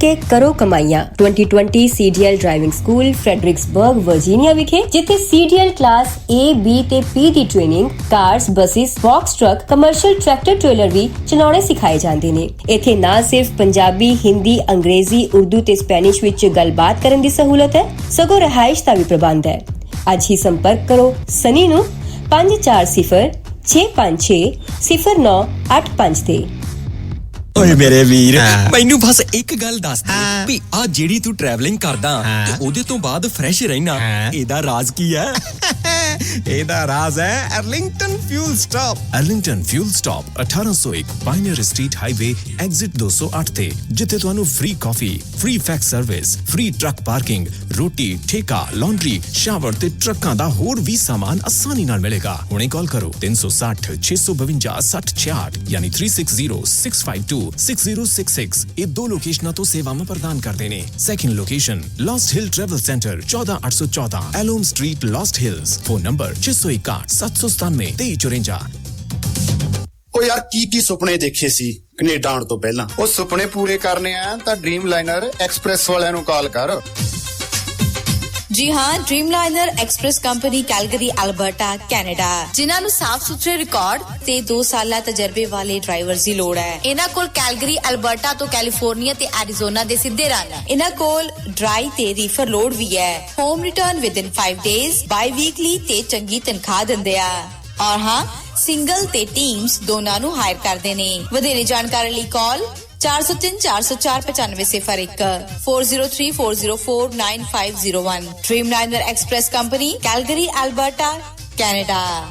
के करो कमाइयां 2020 CDL driving school Fredericksburg Virginia विखे जिथे CDL क्लास A, B ते P दी training cars, buses, box truck, commercial tractor trailer भी चलाने सिखाए जाते ने। इथे ना सिर्फ पंजाबी, हिंदी, अंग्रेजी, उर्दू ते स्पेनिश विच गलबात करन दी सहूलत है, सगों रहाइश दा भी प्रबंध है। आज ही संपर्क करो सनी नू 540 656 0985 ते। ਓਏ ਮੇਰੇ ਵੀਰ ਮੈਨੂੰ ਬਸ ਇੱਕ ਗੱਲ ਦੱਸ ਦੇ ਵੀ ਆ ਜਿਹੜੀ ਤੂੰ ਟਰੈਵਲਿੰਗ ਕਰਦਾ ਤੇ ਉਹਦੇ ਤੋਂ ਬਾਅਦ ਫਰੈਸ਼ ਰਹਿਣਾ ਇਹਦਾ ਰਾਜ਼ ਕੀ ਹੈ? ਇਹਦਾ ਰਾਜ਼ ਹੈ Arlington fuel stop. Arlington fuel stop 1801 pioneer street highway exit 208 ਤੇ ਜਿੱਥੇ ਤੁਹਾਨੂੰ ਫ੍ਰੀ ਕਾਫੀ, free fax service, free truck parking, ਰੋਟੀ, ਠੇਕਾ, ਲਾਂਡਰੀ, ਸ਼ਾਵਰ ਤੇ ਟਰੱਕਾਂ ਦਾ ਹੋਰ ਵੀ ਸਾਮਾਨ ਆਸਾਨੀ ਨਾਲ ਮਿਲੇਗਾ। ਹੁਣੇ ਕਾਲ ਕਰੋ 360 652 6066 ਯਾਨੀ 360 652 6066। ਇਹ ਦੋ ਲੋਕੇਸ਼ਨਾਂ ਤੋਂ ਸੇਵਾਵਾਂ ਪ੍ਰਦਾਨ ਕਰਦੇ ਨੇ। Second location Lost Hill travel center 14814 ਐਲੋਮ street, Lost Hills. Phone number 661 797 2354। ਉਹ ਯਾਰ ਕੀ ਸੁਪਨੇ ਦੇਖੇ ਸੀ ਕੈਨੇਡਾ ਆਉਣ ਤੋਂ ਪਹਿਲਾਂ? ਉਹ ਸੁਪਨੇ ਪੂਰੇ ਕਰਨੇ ਆ ਤਾਂ ਡ੍ਰੀਮ ਲਾਈਨਰ ਐਕਸਪ੍ਰੈਸ ਵਾਲਿਆਂ ਨੂੰ ਕਾਲ ਕਰ। ਜੀ ਹਾਂ, dream liner express company Calgary, Alberta, Canada, ਜਿਨ੍ਹਾਂ ਨੂੰ ਸਾਫ਼ ਸੁਥਰੇ ਰਿਕਾਰਡ ਤੇ 2 ਸਾਲਾ ਤਜਰਬੇ ਵਾਲੇ ਡਰਾਈਵਰਸ ਦੀ ਲੋੜ ਹੈ। ਇਹਨਾਂ ਕੋਲ ਕੈਲਗਰੀ, ਅਲਬਰਟਾ ਤੋਂ ਕੈਲੀਫੋਰਨੀਆ ਤੇ ਐਰੀਜ਼ੋਨਾ ਦੇ ਸਿੱਧੇ ਰਨ। ਇਹਨਾਂ ਕੋਲ ਡਰਾਈ ਤੇ ਰੀਫਰ ਲੋਡ ਵੀ ਹੈ। ਹੋਮ ਰਿਟਰਨ ਵਿਦਿਨ 5 ਡੇਜ਼, ਬਾਈ ਵੀਕਲੀ ਤੇ ਚੰਗੀ ਤਨਖਾਹ ਦਿੰਦੇ ਆ। ਔਰ ਹਾਂ, ਸਿੰਗਲ ਤੇ ਟੀਮਸ ਦੋਨਾਂ ਨੂੰ ਹਾਇਰ ਕਰਦੇ ਨੇ। ਵਧੇਰੇ ਜਾਣਕਾਰੀ ਲਈ ਕਾਲ 403 404 9501 403 404 9501। Dream liner express company Calgary, Alberta, Canada.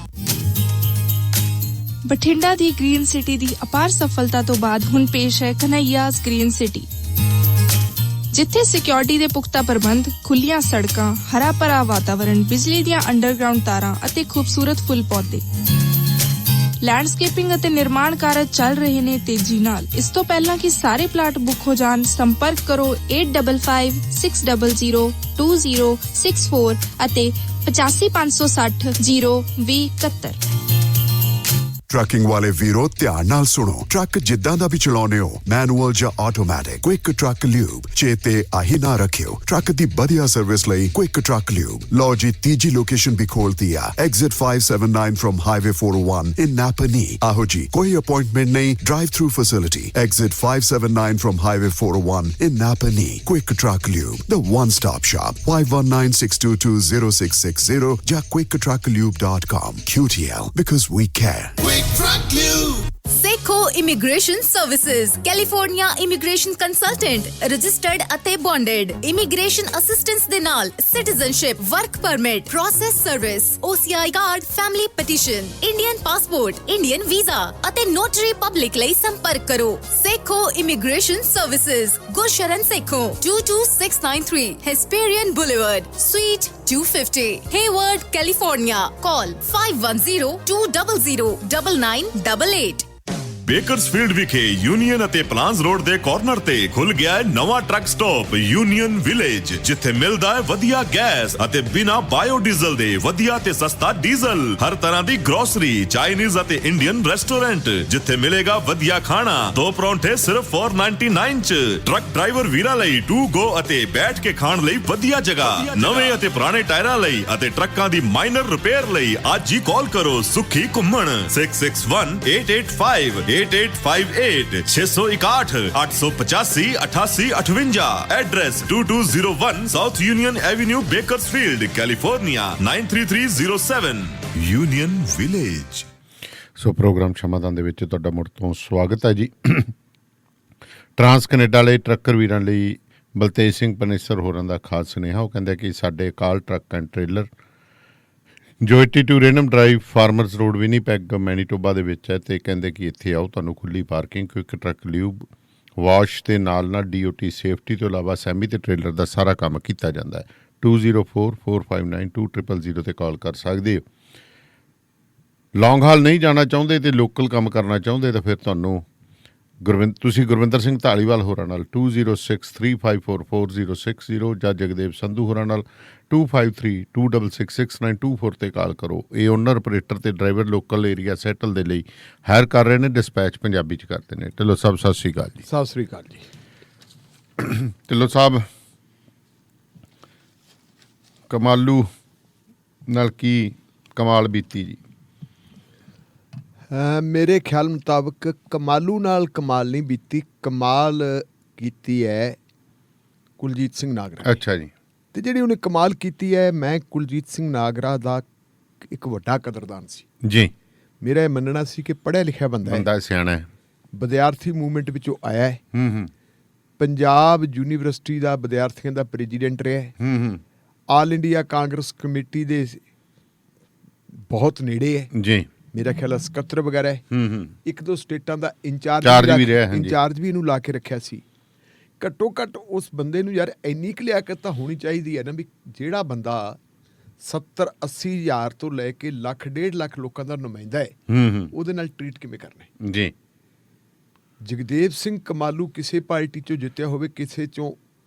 Bathinda ਦੀ ਗ੍ਰੀਨ ਸਿਟੀ ਦੀ ਅਪਾਰ ਸਫਲਤਾ ਤੋਂ ਬਾਅਦ ਹੁਣ ਪੇਸ਼ ਹੈ ਕਨ੍ਹਈਆਜ਼ ਗ੍ਰੀਨ ਸਿਟੀ, ਜਿੱਥੇ ਸਿਕਿਉਰਿਟੀ ਦੇ ਪੁਖਤਾ ਪ੍ਰਬੰਧ, ਖੁੱਲੀਆਂ ਸੜਕਾਂ, ਹਰਾ ਭਰਾ ਵਾਤਾਵਰਣ, ਬਿਜਲੀ ਦੀਆਂ ਅੰਡਰਗਰਾਉਂਡ ਤਾਰਾਂ ਅਤੇ ਖੂਬਸੂਰਤ ਫੁੱਲ ਪੌਦੇ। ਲੈਂਡਸਕੇਪਿੰਗ ਅਤੇ ਨਿਰਮਾਣ ਕਾਰਜ ਚੱਲ ਰਹੇ ਨੇ ਤੇਜ਼ੀ ਨਾਲ। ਇਸ ਤੋਂ ਪਹਿਲਾਂ ਕਿ ਸਾਰੇ ਪਲਾਟ ਬੁੱਕ ਹੋ ਜਾਣ, ਸੰਪਰਕ ਕਰੋ 8556 600 2064 ਅਤੇ 8556 02071। ਟਰੱਕਿੰਗ ਵਾਲੇ ਵੀਰੋ ਧਿਆਨ ਨਾਲ ਸੁਣੋ। ਟਰੱਕ ਜਿੱਦਾਂ ਦਾ ਵੀ ਚਲਾਉਣੇ ਹੋ, ਮੈਨੂਅਲ ਜਾਂ ਆਟੋਮੈਟਿਕ, ਕੁਇਕ ਟਰੱਕ ਲਿਊਬ ਚੇਤੇ ਆਹੀ ਨਾ ਰੱਖਿਓ। ਟਰੱਕ ਦੀ ਵਧੀਆ ਸਰਵਿਸ ਲਈ ਕੁਇਕ ਟਰੱਕ ਲਿਊਬ। ਲਓ ਜੀ, ਤੀਜੀ ਲੋਕੇਸ਼ਨ ਵੀ ਖੋਲਤੀ ਆ, ਐਗਜ਼ਿਟ 579 ਫਰਮ ਹਾਈਵੇ 401 ਇਨ ਨਾਪਨੀ। ਆਹੋ ਜੀ, ਕੋਈ ਅਪਾਇੰਟਮੈਂਟ ਨਹੀਂ, drive through facility. Exit 579 firm highway 401 in ਨਾਪਨੀ। Quick truck lube, the one stop shop। 5196220660 ਜਾਂ quicktrucklube.com। QTL, because we care। Sekhon immigration services, California immigration consultant, registered ਅਤੇ ਬੌਂਡਡ। ਇਮੀਗ੍ਰੇਸ਼ਨ ਅਸਿਸਟੈਂਸ ਦੇ ਨਾਲ citizenship, work permit, process service, OCI card, family petition, Indian passport, Indian visa ਅਤੇ notary public ਲਈ ਸੰਪਰਕ ਕਰੋ। Sekhon immigration services, Gursharan Sekhon, 22693 Hesperian boulevard, suite 250, Hayward, California. Call 510-200-9988। Bakersfield ਵਿਖੇ Union ਅਤੇ Planz road ਦੇ ਕਾਰਨਰ ਤੇ ਖੁੱਲ ਗਿਆ ਹੈ ਨਵਾਂ ਟਰੱਕ ਸਟਾਪ ਯੂਨੀਅਨ ਵਿਲੇਜ, ਜਿੱਥੇ ਮਿਲਦਾ ਹੈ ਵਧੀਆ ਗੈਸ ਅਤੇ ਬਿਨਾ ਬਾਇਓਡੀਜ਼ਲ ਦੇ ਵਧੀਆ ਤੇ ਸਸਤਾ ਡੀਜ਼ਲ। ਹਰ ਤਰ੍ਹਾਂ ਦੀ ਗਰੋਸਰੀ, ਚਾਈਨੀਜ਼ ਅਤੇ ਇੰਡੀਅਨ ਰੈਸਟੋਰੈਂਟ, ਜਿੱਥੇ ਮਿਲੇਗਾ ਵਧੀਆ ਖਾਣਾ। 2 ਪਰੌਂਠੇ ਸਿਰਫ 499 ਚ। ਟਰੱਕ ਡਰਾਈਵਰ ਵੀਰਾਂ ਲਈ 2 ਗੋ ਅਤੇ ਬੈਠ ਕੇ ਖਾਣ ਲਈ ਵਧੀਆ ਜਗ੍ਹਾ। ਨਵੇਂ ਅਤੇ ਪੁਰਾਣੇ ਟਾਇਰਾਂ ਲਈ ਅਤੇ ਟਰੱਕਾਂ ਦੀ ਮਾਈਨਰ ਰਿਪੇਅਰ ਲਈ ਅੱਜ ਹੀ ਕਾਲ ਕਰੋ ਸੁਖੀ ਘੁੰਮਣ 661-885 8858 661 885 8858। Address 2201 south Union avenue, Bakersfield, California 93307। Union Village. So program ਸ਼ਮਾਦਾਨ ਦੇ ਵਿੱਚ ਤੁਹਾਡਾ ਮੁੜ ਤੋਂ ਸਵਾਗਤ ਹੈ ਜੀ। ਟਰਾਂਸ ਕੈਨੇਡਾ ਲਈ ਟਰੱਕਰ ਵੀਰਾਂ ਲਈ ਬਲਤੇਜ ਸਿੰਘ ਪਨੇਸਰ ਹੋਰਾਂ ਦਾ ਖਾਸ ਸੁਨੇਹਾ। ਉਹ ਕਹਿੰਦੇ ਕਿ ਸਾਡੇ ਕਾਲ ਟਰੱਕ ਐਂਡ ਟ੍ਰੇਲਰ ਜੋ 82 ਰੇਨਮ drive, Farmers road, Winnipeg, Manitoba ਦੇ ਵਿੱਚ ਹੈ, ਅਤੇ ਕਹਿੰਦੇ ਕਿ ਇੱਥੇ ਆਓ, ਤੁਹਾਨੂੰ ਖੁੱਲੀ parking, quick truck lube, wash ਦੇ ਨਾਲ DOT ਸੇਫਟੀ ਤੋਂ ਇਲਾਵਾ ਸੈਮੀ ਅਤੇ ਟ੍ਰੇਲਰ ਦਾ ਸਾਰਾ ਕੰਮ ਕੀਤਾ ਜਾਂਦਾ ਹੈ। 2044592000 'ਤੇ ਕਾਲ ਕਰ ਸਕਦੇ ਹੋ। ਲੌਂਗ ਹਾਲ ਨਹੀਂ ਜਾਣਾ ਚਾਹੁੰਦੇ ਅਤੇ ਲੋਕਲ ਕੰਮ ਕਰਨਾ ਚਾਹੁੰਦੇ ਤਾਂ ਫਿਰ ਤੁਹਾਨੂੰ ਤੁਸੀਂ ਗੁਰਵਿੰਦਰ ਸਿੰਘ ਧਾਲੀਵਾਲ ਹੋਰਾਂ ਨਾਲ 2063544060 ਜਾਂ ਜਗਦੇਵ ਸੰਧੂ ਹੋਰਾਂ ਨਾਲ 2532666924 'ਤੇ ਕਾਲ ਕਰੋ। ਇਹ ਓਨਰ, ਆਪਰੇਟਰ ਅਤੇ ਡਰਾਈਵਰ ਲੋਕਲ ਏਰੀਆ ਸੈਟਲ ਦੇ ਲਈ ਹਾਇਰ ਕਰ ਰਹੇ ਨੇ। ਡਿਸਪੈਚ ਪੰਜਾਬੀ 'ਚ ਕਰਦੇ ਨੇ। ਚਲੋ ਸਭ ਸਤਿ ਸ਼੍ਰੀ ਅਕਾਲ ਜੀ। ਸਤਿ ਸ਼੍ਰੀ ਅਕਾਲ ਜੀ। ਢਿੱਲੋਂ ਸਾਹਿਬ, ਕਮਾਲੂ ਨਾਲ ਕੀ ਕਮਾਲ ਬੀਤੀ ਜੀ? ਮੇਰੇ ਖਿਆਲ ਮੁਤਾਬਕ ਕਮਾਲੂ ਨਾਲ ਕਮਾਲ ਨਹੀਂ ਬੀਤੀ, ਕਮਾਲ ਕੀਤੀ ਹੈ ਕੁਲਜੀਤ ਸਿੰਘ ਨਾਗਰਾ। ਅੱਛਾ ਜੀ। ਤੇ ਜਿਹੜੀ ਉਹਨੇ ਕਮਾਲ ਕੀਤੀ ਹੈ, ਮੈਂ ਕੁਲਜੀਤ ਸਿੰਘ ਨਾਗਰਾ ਦਾ ਇੱਕ ਵੱਡਾ ਕਦਰਦਾਨ ਸੀ ਜੀ। ਮੇਰਾ ਇਹ ਮੰਨਣਾ ਸੀ ਕਿ ਪੜ੍ਹਿਆ ਲਿਖਿਆ ਬੰਦਾ ਹੈ, ਬੰਦਾ ਸਿਆਣਾ ਹੈ, ਵਿਦਿਆਰਥੀ ਮੂਵਮੈਂਟ ਵਿੱਚੋਂ ਆਇਆ ਹੈ, ਹੂੰ ਪੰਜਾਬ ਯੂਨੀਵਰਸਿਟੀ ਦਾ ਵਿਦਿਆਰਥੀਆਂ ਦਾ ਪ੍ਰੈਜ਼ੀਡੈਂਟ ਰਿਹਾ ਹੈ, ਹੂੰ ਆਲ ਇੰਡੀਆ ਕਾਂਗਰਸ ਕਮੇਟੀ ਦੇ ਬਹੁਤ ਨੇੜੇ ਹੈ, ਜੀ। ਮੇਰਾ ਖਿਆਲ ਸਕੱਤਰ ਵਗੈਰਾ ਹੈ, ਹੂੰ ਇੱਕ ਦੋ ਸਟੇਟਾਂ ਦਾ ਇੰਚਾਰਜ ਵੀ ਰਿਹਾ, ਹਾਂਜੀ। ਇੰਚਾਰਜ ਵੀ ਇਹਨੂੰ ਲਾ ਕੇ ਰੱਖਿਆ ਸੀ। ਘੱਟੋ ਘੱਟ ਉਸ ਬੰਦੇ ਨੂੰ ਯਾਰ ਇੰਨੀ ਕੁ ਲਿਆਕਤ ਤਾਂ ਹੋਣੀ ਚਾਹੀਦੀ ਹੈ ਨਾ ਵੀ ਜਿਹੜਾ ਬੰਦਾ 70-80 ਹਜ਼ਾਰ ਤੋਂ ਲੈ ਕੇ ਲੱਖ 1.5 ਲੱਖ ਲੋਕਾਂ ਦਾ ਨੁਮਾਇੰਦਾ ਹੈ, ਹੂੰ ਉਹਦੇ ਨਾਲ ਟਰੀਟ ਕਿਵੇਂ ਕਰਨਾ ਹੈ। ਜੀ। ਜਗਦੇਵ ਸਿੰਘ ਕਮਾਲੂ ਕਿਸੇ ਪਾਰਟੀ ਚੋਂ ਜਿੱਤਿਆ ਹੋਵੇ, ਕਿਸੇ ਚੋਂ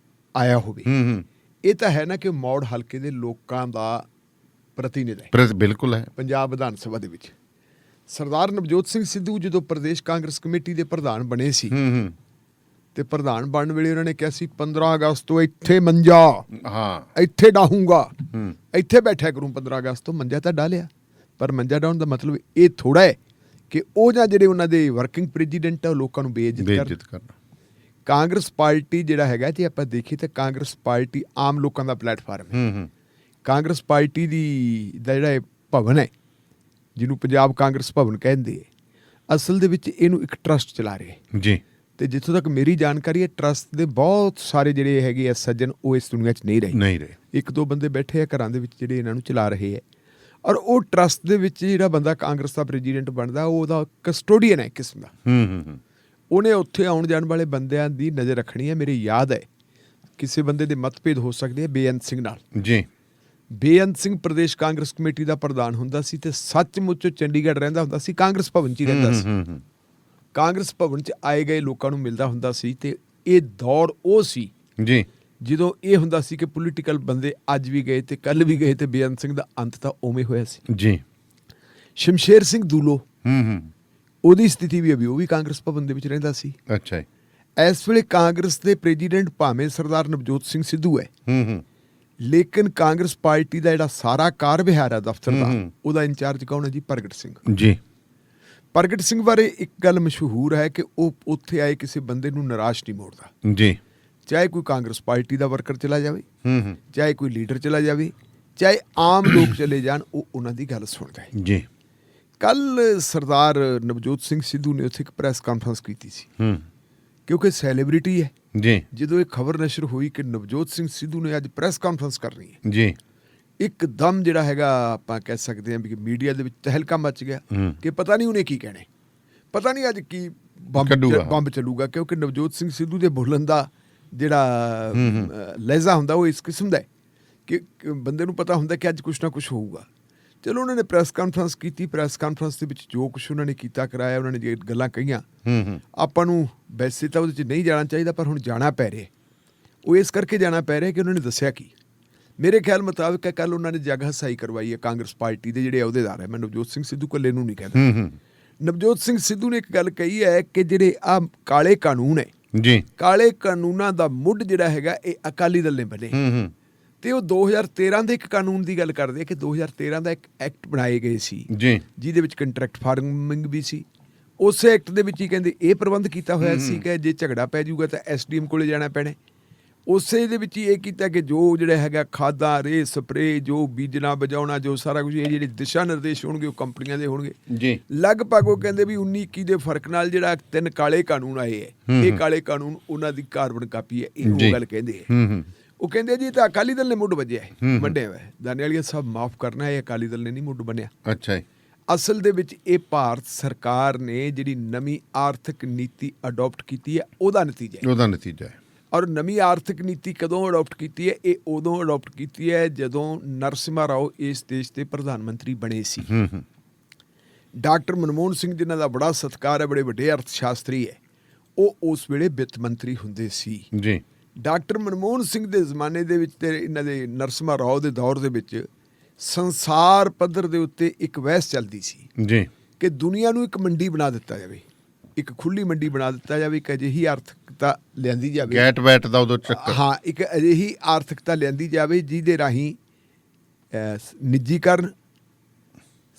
ਆਇਆ ਹੋਵੇ, ਹੂੰ ਇਹ ਤਾਂ ਹੈ ਨਾ ਕਿ ਮੌੜ ਹਲਕੇ ਦੇ ਲੋਕਾਂ ਦਾ ਪ੍ਰਤੀਨਿਧ ਹੈ ਬਿਲਕੁਲ ਹੈ। ਪੰਜਾਬ ਵਿਧਾਨ ਸਭਾ ਦੇ ਵਿੱਚ। ਸਰਦਾਰ ਨਵਜੋਤ ਸਿੰਘ ਸਿੱਧੂ ਜਦੋਂ ਪ੍ਰਦੇਸ਼ ਕਾਂਗਰਸ ਕਮੇਟੀ ਦੇ ਪ੍ਰਧਾਨ ਬਣੇ ਸੀ, ਹੂੰ ਤੇ ਪ੍ਰਧਾਨ ਬਣਨ ਵੇਲੇ ਉਹਨਾਂ ਨੇ ਕਿਹਾ ਸੀ 15 ਅਗਸਤ ਤੋਂ ਇੱਥੇ ਮੰਜਾ, ਹਾਂ, ਇੱਥੇ ਡਾਹੂੰਗਾ, ਹੂੰ ਇੱਥੇ ਬੈਠਿਆ ਕਰੂੰ 15 ਅਗਸਤ ਤੋਂ। ਮੰਜਾ ਤਾਂ ਡਾਲਿਆ, ਪਰ ਮੰਜਾ ਡਾਉਣ ਦਾ ਮਤਲਬ ਇਹ ਥੋੜਾ ਹੈ ਕਿ ਉਹ ਜਾਂ ਜਿਹੜੇ ਉਹਨਾਂ ਦੇ ਵਰਕਿੰਗ ਪ੍ਰੈਜ਼ੀਡੈਂਟ ਆ ਉਹ ਲੋਕਾਂ ਨੂੰ ਬੇਇੱਜ਼ਤ ਕਰਨਾ। ਕਾਂਗਰਸ ਪਾਰਟੀ ਜਿਹੜਾ ਹੈਗਾ, ਜੇ ਆਪਾਂ ਦੇਖੀਏ ਤਾਂ ਕਾਂਗਰਸ ਪਾਰਟੀ ਆਮ ਲੋਕਾਂ ਦਾ ਪਲੇਟਫਾਰਮ ਹੈ। ਹੂੰ ਕਾਂਗਰਸ ਪਾਰਟੀ ਦਾ ਜਿਹੜਾ ਇਹ ਭਵਨ ਹੈ, ਜਿਹਨੂੰ ਪੰਜਾਬ ਕਾਂਗਰਸ ਭਵਨ ਕਹਿੰਦੇ ਹੈ, ਅਸਲ ਦੇ ਵਿੱਚ ਇਹਨੂੰ ਇੱਕ ਟਰਸਟ ਚਲਾ ਰਿਹਾ ਹੈ ਜੀ। ਤੇ ਜਿੱਥੋਂ ਤੱਕ ਮੇਰੀ ਜਾਣਕਾਰੀ ਹੈ, ਟਰਸਟ ਦੇ ਬਹੁਤ ਸਾਰੇ ਜਿਹੜੇ ਹੈਗੇ ਆ ਸੱਜਣ, ਉਹ ਇਸ ਦੁਨੀਆ 'ਚ ਨਹੀਂ ਰਹੇ। ਇੱਕ ਦੋ ਬੰਦੇ ਬੈਠੇ ਆ ਘਰਾਂ ਦੇ ਵਿੱਚ ਜਿਹੜੇ ਇਹਨਾਂ ਨੂੰ ਚਲਾ ਰਹੇ ਹੈ। ਔਰ ਉਹ ਟਰਸਟ ਦੇ ਵਿੱਚ ਜਿਹੜਾ ਬੰਦਾ ਕਾਂਗਰਸ ਦਾ ਪ੍ਰੈਜ਼ੀਡੈਂਟ ਬਣਦਾ, ਉਹ ਉਹਦਾ ਕਸਟੋਡੀਅਨ ਹੈ ਕਿਸਮ ਦਾ। ਹੂੰ ਉਹਨੇ ਉੱਥੇ ਆਉਣ ਜਾਣ ਵਾਲੇ ਬੰਦਿਆਂ ਦੀ ਨਜ਼ਰ ਰੱਖਣੀ ਹੈ। ਮੇਰੀ ਯਾਦ ਹੈ ਕਿਸੇ ਬੰਦੇ ਦੇ ਮਤਭੇਦ ਹੋ ਸਕਦੇ ਆ ਬੇਅੰਤ ਸਿੰਘ ਨਾਲ ਜੀ। ਬੇਅੰਤ ਸਿੰਘ ਪ੍ਰਦੇਸ਼ ਕਾਂਗਰਸ ਕਮੇਟੀ ਦਾ ਪ੍ਰਧਾਨ ਹੁੰਦਾ ਸੀ ਤੇ ਸੱਚਮੁੱਚ ਚੰਡੀਗੜ੍ਹ ਰਹਿੰਦਾ ਹੁੰਦਾ ਸੀ, ਕਾਂਗਰਸ ਭਵਨ 'ਚ ਹੀ ਰਹਿੰਦਾ ਸੀ। ਕਾਂਗਰਸ ਭਵਨ 'ਚ ਆਏ ਗਏ ਲੋਕਾਂ ਨੂੰ ਮਿਲਦਾ ਹੁੰਦਾ ਸੀ। ਤੇ ਇਹ ਦੌਰ ਉਹ ਸੀ ਜੀ ਜਦੋਂ ਇਹ ਹੁੰਦਾ ਸੀ ਕਿ ਪੋਲੀਟੀਕਲ ਬੰਦੇ ਅੱਜ ਵੀ ਗਏ ਤੇ ਕੱਲ ਵੀ ਗਏ, ਤੇ ਬੇਅੰਤ ਸਿੰਘ ਦਾ ਅੰਤ ਤਾਂ ਉਵੇਂ ਹੋਇਆ ਸੀ ਜੀ। ਸ਼ਮਸ਼ੇਰ ਸਿੰਘ ਦੂਲੋ, ਹੂੰ ਉਹਦੀ ਸਥਿਤੀ ਵੀ ਉਹ ਵੀ ਕਾਂਗਰਸ ਭਵਨ ਦੇ ਵਿੱਚ ਰਹਿੰਦਾ ਸੀ। ਅੱਛਾ ਜੀ। ਇਸ ਵੇਲੇ ਕਾਂਗਰਸ ਦੇ ਪ੍ਰੈਜ਼ੀਡੈਂਟ ਭਾਵੇਂ ਸਰਦਾਰ ਨਵਜੋਤ ਸਿੰਘ ਸਿੱਧੂ ਹੈ, ਹੂੰ ਲੇਕਿਨ ਕਾਂਗਰਸ ਪਾਰਟੀ ਦਾ ਜਿਹੜਾ ਸਾਰਾ ਕਾਰ ਵਿਹਾਰ ਹੈ ਦਫ਼ਤਰ ਦਾ, ਉਹਦਾ ਇੰਚਾਰਜ ਕੌਣ ਹੈ ਜੀ? ਪ੍ਰਗਟ ਸਿੰਘ ਜੀ। ਪ੍ਰਗਟ ਸਿੰਘ ਬਾਰੇ ਇੱਕ ਗੱਲ ਮਸ਼ਹੂਰ ਹੈ ਕਿ ਉਹ ਉੱਥੇ ਆਏ ਕਿਸੇ ਬੰਦੇ ਨੂੰ ਨਿਰਾਸ਼ ਨਹੀਂ ਮੋੜਦਾ ਜੀ। ਚਾਹੇ ਕੋਈ ਕਾਂਗਰਸ ਪਾਰਟੀ ਦਾ ਵਰਕਰ ਚਲਾ ਜਾਵੇ, ਹੂੰ ਚਾਹੇ ਕੋਈ ਲੀਡਰ ਚਲਾ ਜਾਵੇ, ਚਾਹੇ ਆਮ ਲੋਕ ਚਲੇ ਜਾਣ, ਉਹ ਉਹਨਾਂ ਦੀ ਗੱਲ ਸੁਣਦਾ ਹੈ। ਜੀ। ਕੱਲ ਸਰਦਾਰ ਨਵਜੋਤ ਸਿੰਘ ਸਿੱਧੂ ਨੇ ਉੱਥੇ ਇੱਕ ਪ੍ਰੈਸ ਕਾਨਫਰੰਸ ਕੀਤੀ ਸੀ, ਹੂੰ ਕਿਉਂਕਿ ਸੈਲੀਬ੍ਰਿਟੀ ਹੈ। ਜੀ। ਜਦੋਂ ਇਹ ਖਬਰ ਨਸ਼ਰ ਹੋਈ ਕਿ ਨਵਜੋਤ ਸਿੰਘ ਸਿੱਧੂ ਨੇ ਅੱਜ ਪ੍ਰੈਸ ਕਾਨਫਰੰਸ ਕਰਨੀ ਹੈ, ਜੀ। ਇੱਕਦਮ ਜਿਹੜਾ ਹੈਗਾ ਆਪਾਂ ਕਹਿ ਸਕਦੇ ਹਾਂ ਵੀ ਮੀਡੀਆ ਦੇ ਵਿੱਚ ਤਹਿਲਕਾ ਮਚ ਗਿਆ ਕਿ ਪਤਾ ਨਹੀਂ ਉਹਨੇ ਕੀ ਕਹਿਣਾ, ਪਤਾ ਨਹੀਂ ਅੱਜ ਕੀ ਬੰਬ ਚੱਲੂਗਾ। ਕਿਉਂਕਿ ਨਵਜੋਤ ਸਿੰਘ ਸਿੱਧੂ ਦੇ ਬੋਲਣ ਦਾ ਜਿਹੜਾ ਲਹਿਜ਼ਾ ਹੁੰਦਾ ਉਹ ਇਸ ਕਿਸਮ ਦਾ ਹੈ ਕਿ ਬੰਦੇ ਨੂੰ ਪਤਾ ਹੁੰਦਾ ਕਿ ਅੱਜ ਕੁਛ ਨਾ ਕੁਛ ਹੋਊਗਾ। ਚਲੋ ਉਹਨਾਂ ਨੇ ਪ੍ਰੈਸ ਕਾਨਫਰੰਸ ਕੀਤੀ। ਪ੍ਰੈਸ ਕਾਨਫਰੰਸ ਦੇ ਵਿੱਚ ਜੋ ਕੁਛ ਉਹਨਾਂ ਨੇ ਕੀਤਾ ਕਰਾਇਆ, ਉਹਨਾਂ ਨੇ ਜੇ ਗੱਲਾਂ ਕਹੀਆਂ, ਆਪਾਂ ਨੂੰ ਵੈਸੇ ਤਾਂ ਉਹਦੇ 'ਚ ਨਹੀਂ ਜਾਣਾ ਚਾਹੀਦਾ, ਪਰ ਹੁਣ ਜਾਣਾ ਪੈ ਰਿਹਾ। ਉਹ ਇਸ ਕਰਕੇ ਜਾਣਾ ਪੈ ਰਿਹਾ ਕਿ ਉਹਨਾਂ ਨੇ ਦੱਸਿਆ ਕੀ। ਮੇਰੇ ਖਿਆਲ ਮੁਤਾਬਕ ਕੱਲ ਉਹਨਾਂ ਨੇ ਜਗ ਹਸਾਈ ਕਰਵਾਈ ਹੈ ਕਾਂਗਰਸ ਪਾਰਟੀ ਦੇ ਜਿਹੜੇ ਅਹੁਦੇਦਾਰ ਹੈ। ਮੈਂ ਨਵਜੋਤ ਸਿੰਘ ਸਿੱਧੂ ਇਕੱਲੇ ਨੂੰ ਨਹੀਂ ਕਹਿੰਦਾ। ਨਵਜੋਤ ਸਿੰਘ ਸਿੱਧੂ ਨੇ ਇੱਕ ਗੱਲ ਕਹੀ ਹੈ ਕਿ ਜਿਹੜੇ ਆਹ ਕਾਲੇ ਕਾਨੂੰਨ ਹੈ ਜੀ, ਕਾਲੇ ਕਾਨੂੰਨਾਂ ਦਾ ਮੁੱਢ ਜਿਹੜਾ ਹੈਗਾ ਇਹ ਅਕਾਲੀ ਦਲ ਨੇ ਬੰਨੇ। ਤੇ ਉਹ 2013 ਦੇ ਇੱਕ ਕਾਨੂੰਨ ਦੀ ਗੱਲ ਕਰਦੇ ਆ ਕਿ 2013 ਦਾ ਇੱਕ ਐਕਟ ਬਣਾਏ ਗਏ ਸੀ ਜੀ, ਜਿਹਦੇ ਵਿੱਚ ਕੰਟਰੈਕਟ ਫਾਰਮਿੰਗ ਵੀ ਸੀ। ਉਸੇ ਐਕਟ ਦੇ ਵਿੱਚ ਹੀ ਕਹਿੰਦੇ ਇਹ ਪ੍ਰਬੰਧ ਕੀਤਾ ਹੋਇਆ ਸੀ ਕਿ ਜੇ ਝਗੜਾ ਪੈ ਜਾਊਗਾ ਤਾਂ SDM ਕੋਲੇ ਜਾਣਾ ਪੈਣਾ। ਉਸੇ ਦੇ ਵਿੱਚ ਹੀ ਇਹ ਕੀਤਾ ਕਿ ਜੋ ਜਿਹੜਾ ਹੈਗਾ ਖਾਦਾਂ, ਰੇ ਸਪਰੇ, ਜੋ ਬੀਜਣਾ ਬਜਾਉਣਾ, ਜੋ ਸਾਰਾ ਕੁਝ, ਇਹ ਜਿਹੜੇ ਦਿਸ਼ਾ ਨਿਰਦੇਸ਼ ਹੋਣਗੇ ਉਹ ਕੰਪਨੀਆਂ ਦੇ ਹੋਣਗੇ ਜੀ। ਲਗਭਗ ਉਹ ਕਹਿੰਦੇ ਵੀ 19-21 ਦੇ ਫਰਕ ਨਾਲ ਜਿਹੜਾ 3 ਕਾਲੇ ਕਾਨੂੰਨ ਆਏ ਹੈ, ਇਹ ਕਾਲੇ ਕਾਨੂੰਨ ਉਹਨਾਂ ਦੀ ਕਾਰਬਨ ਕਾਪੀ ਹੈ। ਇਹ ਉਹ ਗੱਲ ਕਹਿੰਦੇ ਹੈ। ਉਹ ਕਹਿੰਦੇ ਜੀ ਤਾਂ ਅਕਾਲੀ ਦਲ ਨੇ ਮੁੱਢ ਵੱਜਿਆ ਹੈ, ਵੱਢਿਆ ਹੋਇਆ। ਦਾਨੇਵਾਲੀਆ ਸਾਹਿਬ ਮਾਫ ਕਰਨਾ, ਇਹ ਅਕਾਲੀ ਦਲ ਨੇ ਨਹੀਂ ਮੁੱਢ ਬੰਨਿਆ। ਅੱਛਾ ਜੀ। ਅਸਲ ਦੇ ਵਿੱਚ ਇਹ ਭਾਰਤ ਸਰਕਾਰ ਨੇ ਜਿਹੜੀ ਨਵੀਂ ਆਰਥਿਕ ਨੀਤੀ ਅਡਾਪਟ ਕੀਤੀ ਹੈ, ਉਹਦਾ ਨਤੀਜਾ ਹੈ। ਔਰ ਨਵੀਂ ਆਰਥਿਕ ਨੀਤੀ ਕਦੋਂ ਅਡਾਪਟ ਕੀਤੀ ਹੈ? ਇਹ ਉਦੋਂ ਅਡਾਪਟ ਕੀਤੀ ਹੈ ਜਦੋਂ ਨਰਸਿਮਹਾ ਰਾਓ ਇਸ ਦੇਸ਼ ਦੇ ਪ੍ਰਧਾਨ ਮੰਤਰੀ ਬਣੇ ਸੀ। ਡਾਕਟਰ ਮਨਮੋਹਨ ਸਿੰਘ, ਜਿਨ੍ਹਾਂ ਦਾ ਬੜਾ ਸਤਿਕਾਰ ਹੈ, ਬੜੇ ਵੱਡੇ ਅਰਥ ਸ਼ਾਸਤਰੀ ਹੈ, ਉਹ ਉਸ ਵੇਲੇ ਵਿੱਤ ਮੰਤਰੀ ਹੁੰਦੇ ਸੀ ਜੀ। ਡਾਕਟਰ ਮਨਮੋਹਨ ਸਿੰਘ ਦੇ ਜ਼ਮਾਨੇ ਦੇ ਵਿੱਚ ਤੇ ਇਹਨਾਂ ਦੇ ਨਰਸਿਮਹਾ ਰਾਓ ਦੇ ਦੌਰ ਦੇ ਵਿੱਚ ਸੰਸਾਰ ਪੱਧਰ ਦੇ ਉੱਤੇ ਇੱਕ ਬਹਿਸ ਚੱਲਦੀ ਸੀ ਜੀ ਕਿ ਦੁਨੀਆ ਨੂੰ ਇੱਕ ਮੰਡੀ ਬਣਾ ਦਿੱਤਾ ਜਾਵੇ। ਇੱਕ ਖੁੱਲੀ ਮੰਡੀ ਬਣਾ ਦਿੱਤਾ ਜਾਵੇ, ਇੱਕ ਅਜਿਹੀ ਆਰਥਿਕਤਾ ਲਿਆਂਦੀ ਜਾਵੇ, ਗੈਟ ਵੈਟ ਦਾ ਉਦੋਂ ਚੱਕਰ, ਹਾਂ ਇੱਕ ਅਜਿਹੀ ਆਰਥਿਕਤਾ ਲਿਆਂਦੀ ਜਾਵੇ ਜਿਹਦੇ ਰਾਹੀਂ ਨਿੱਜੀਕਰਨ,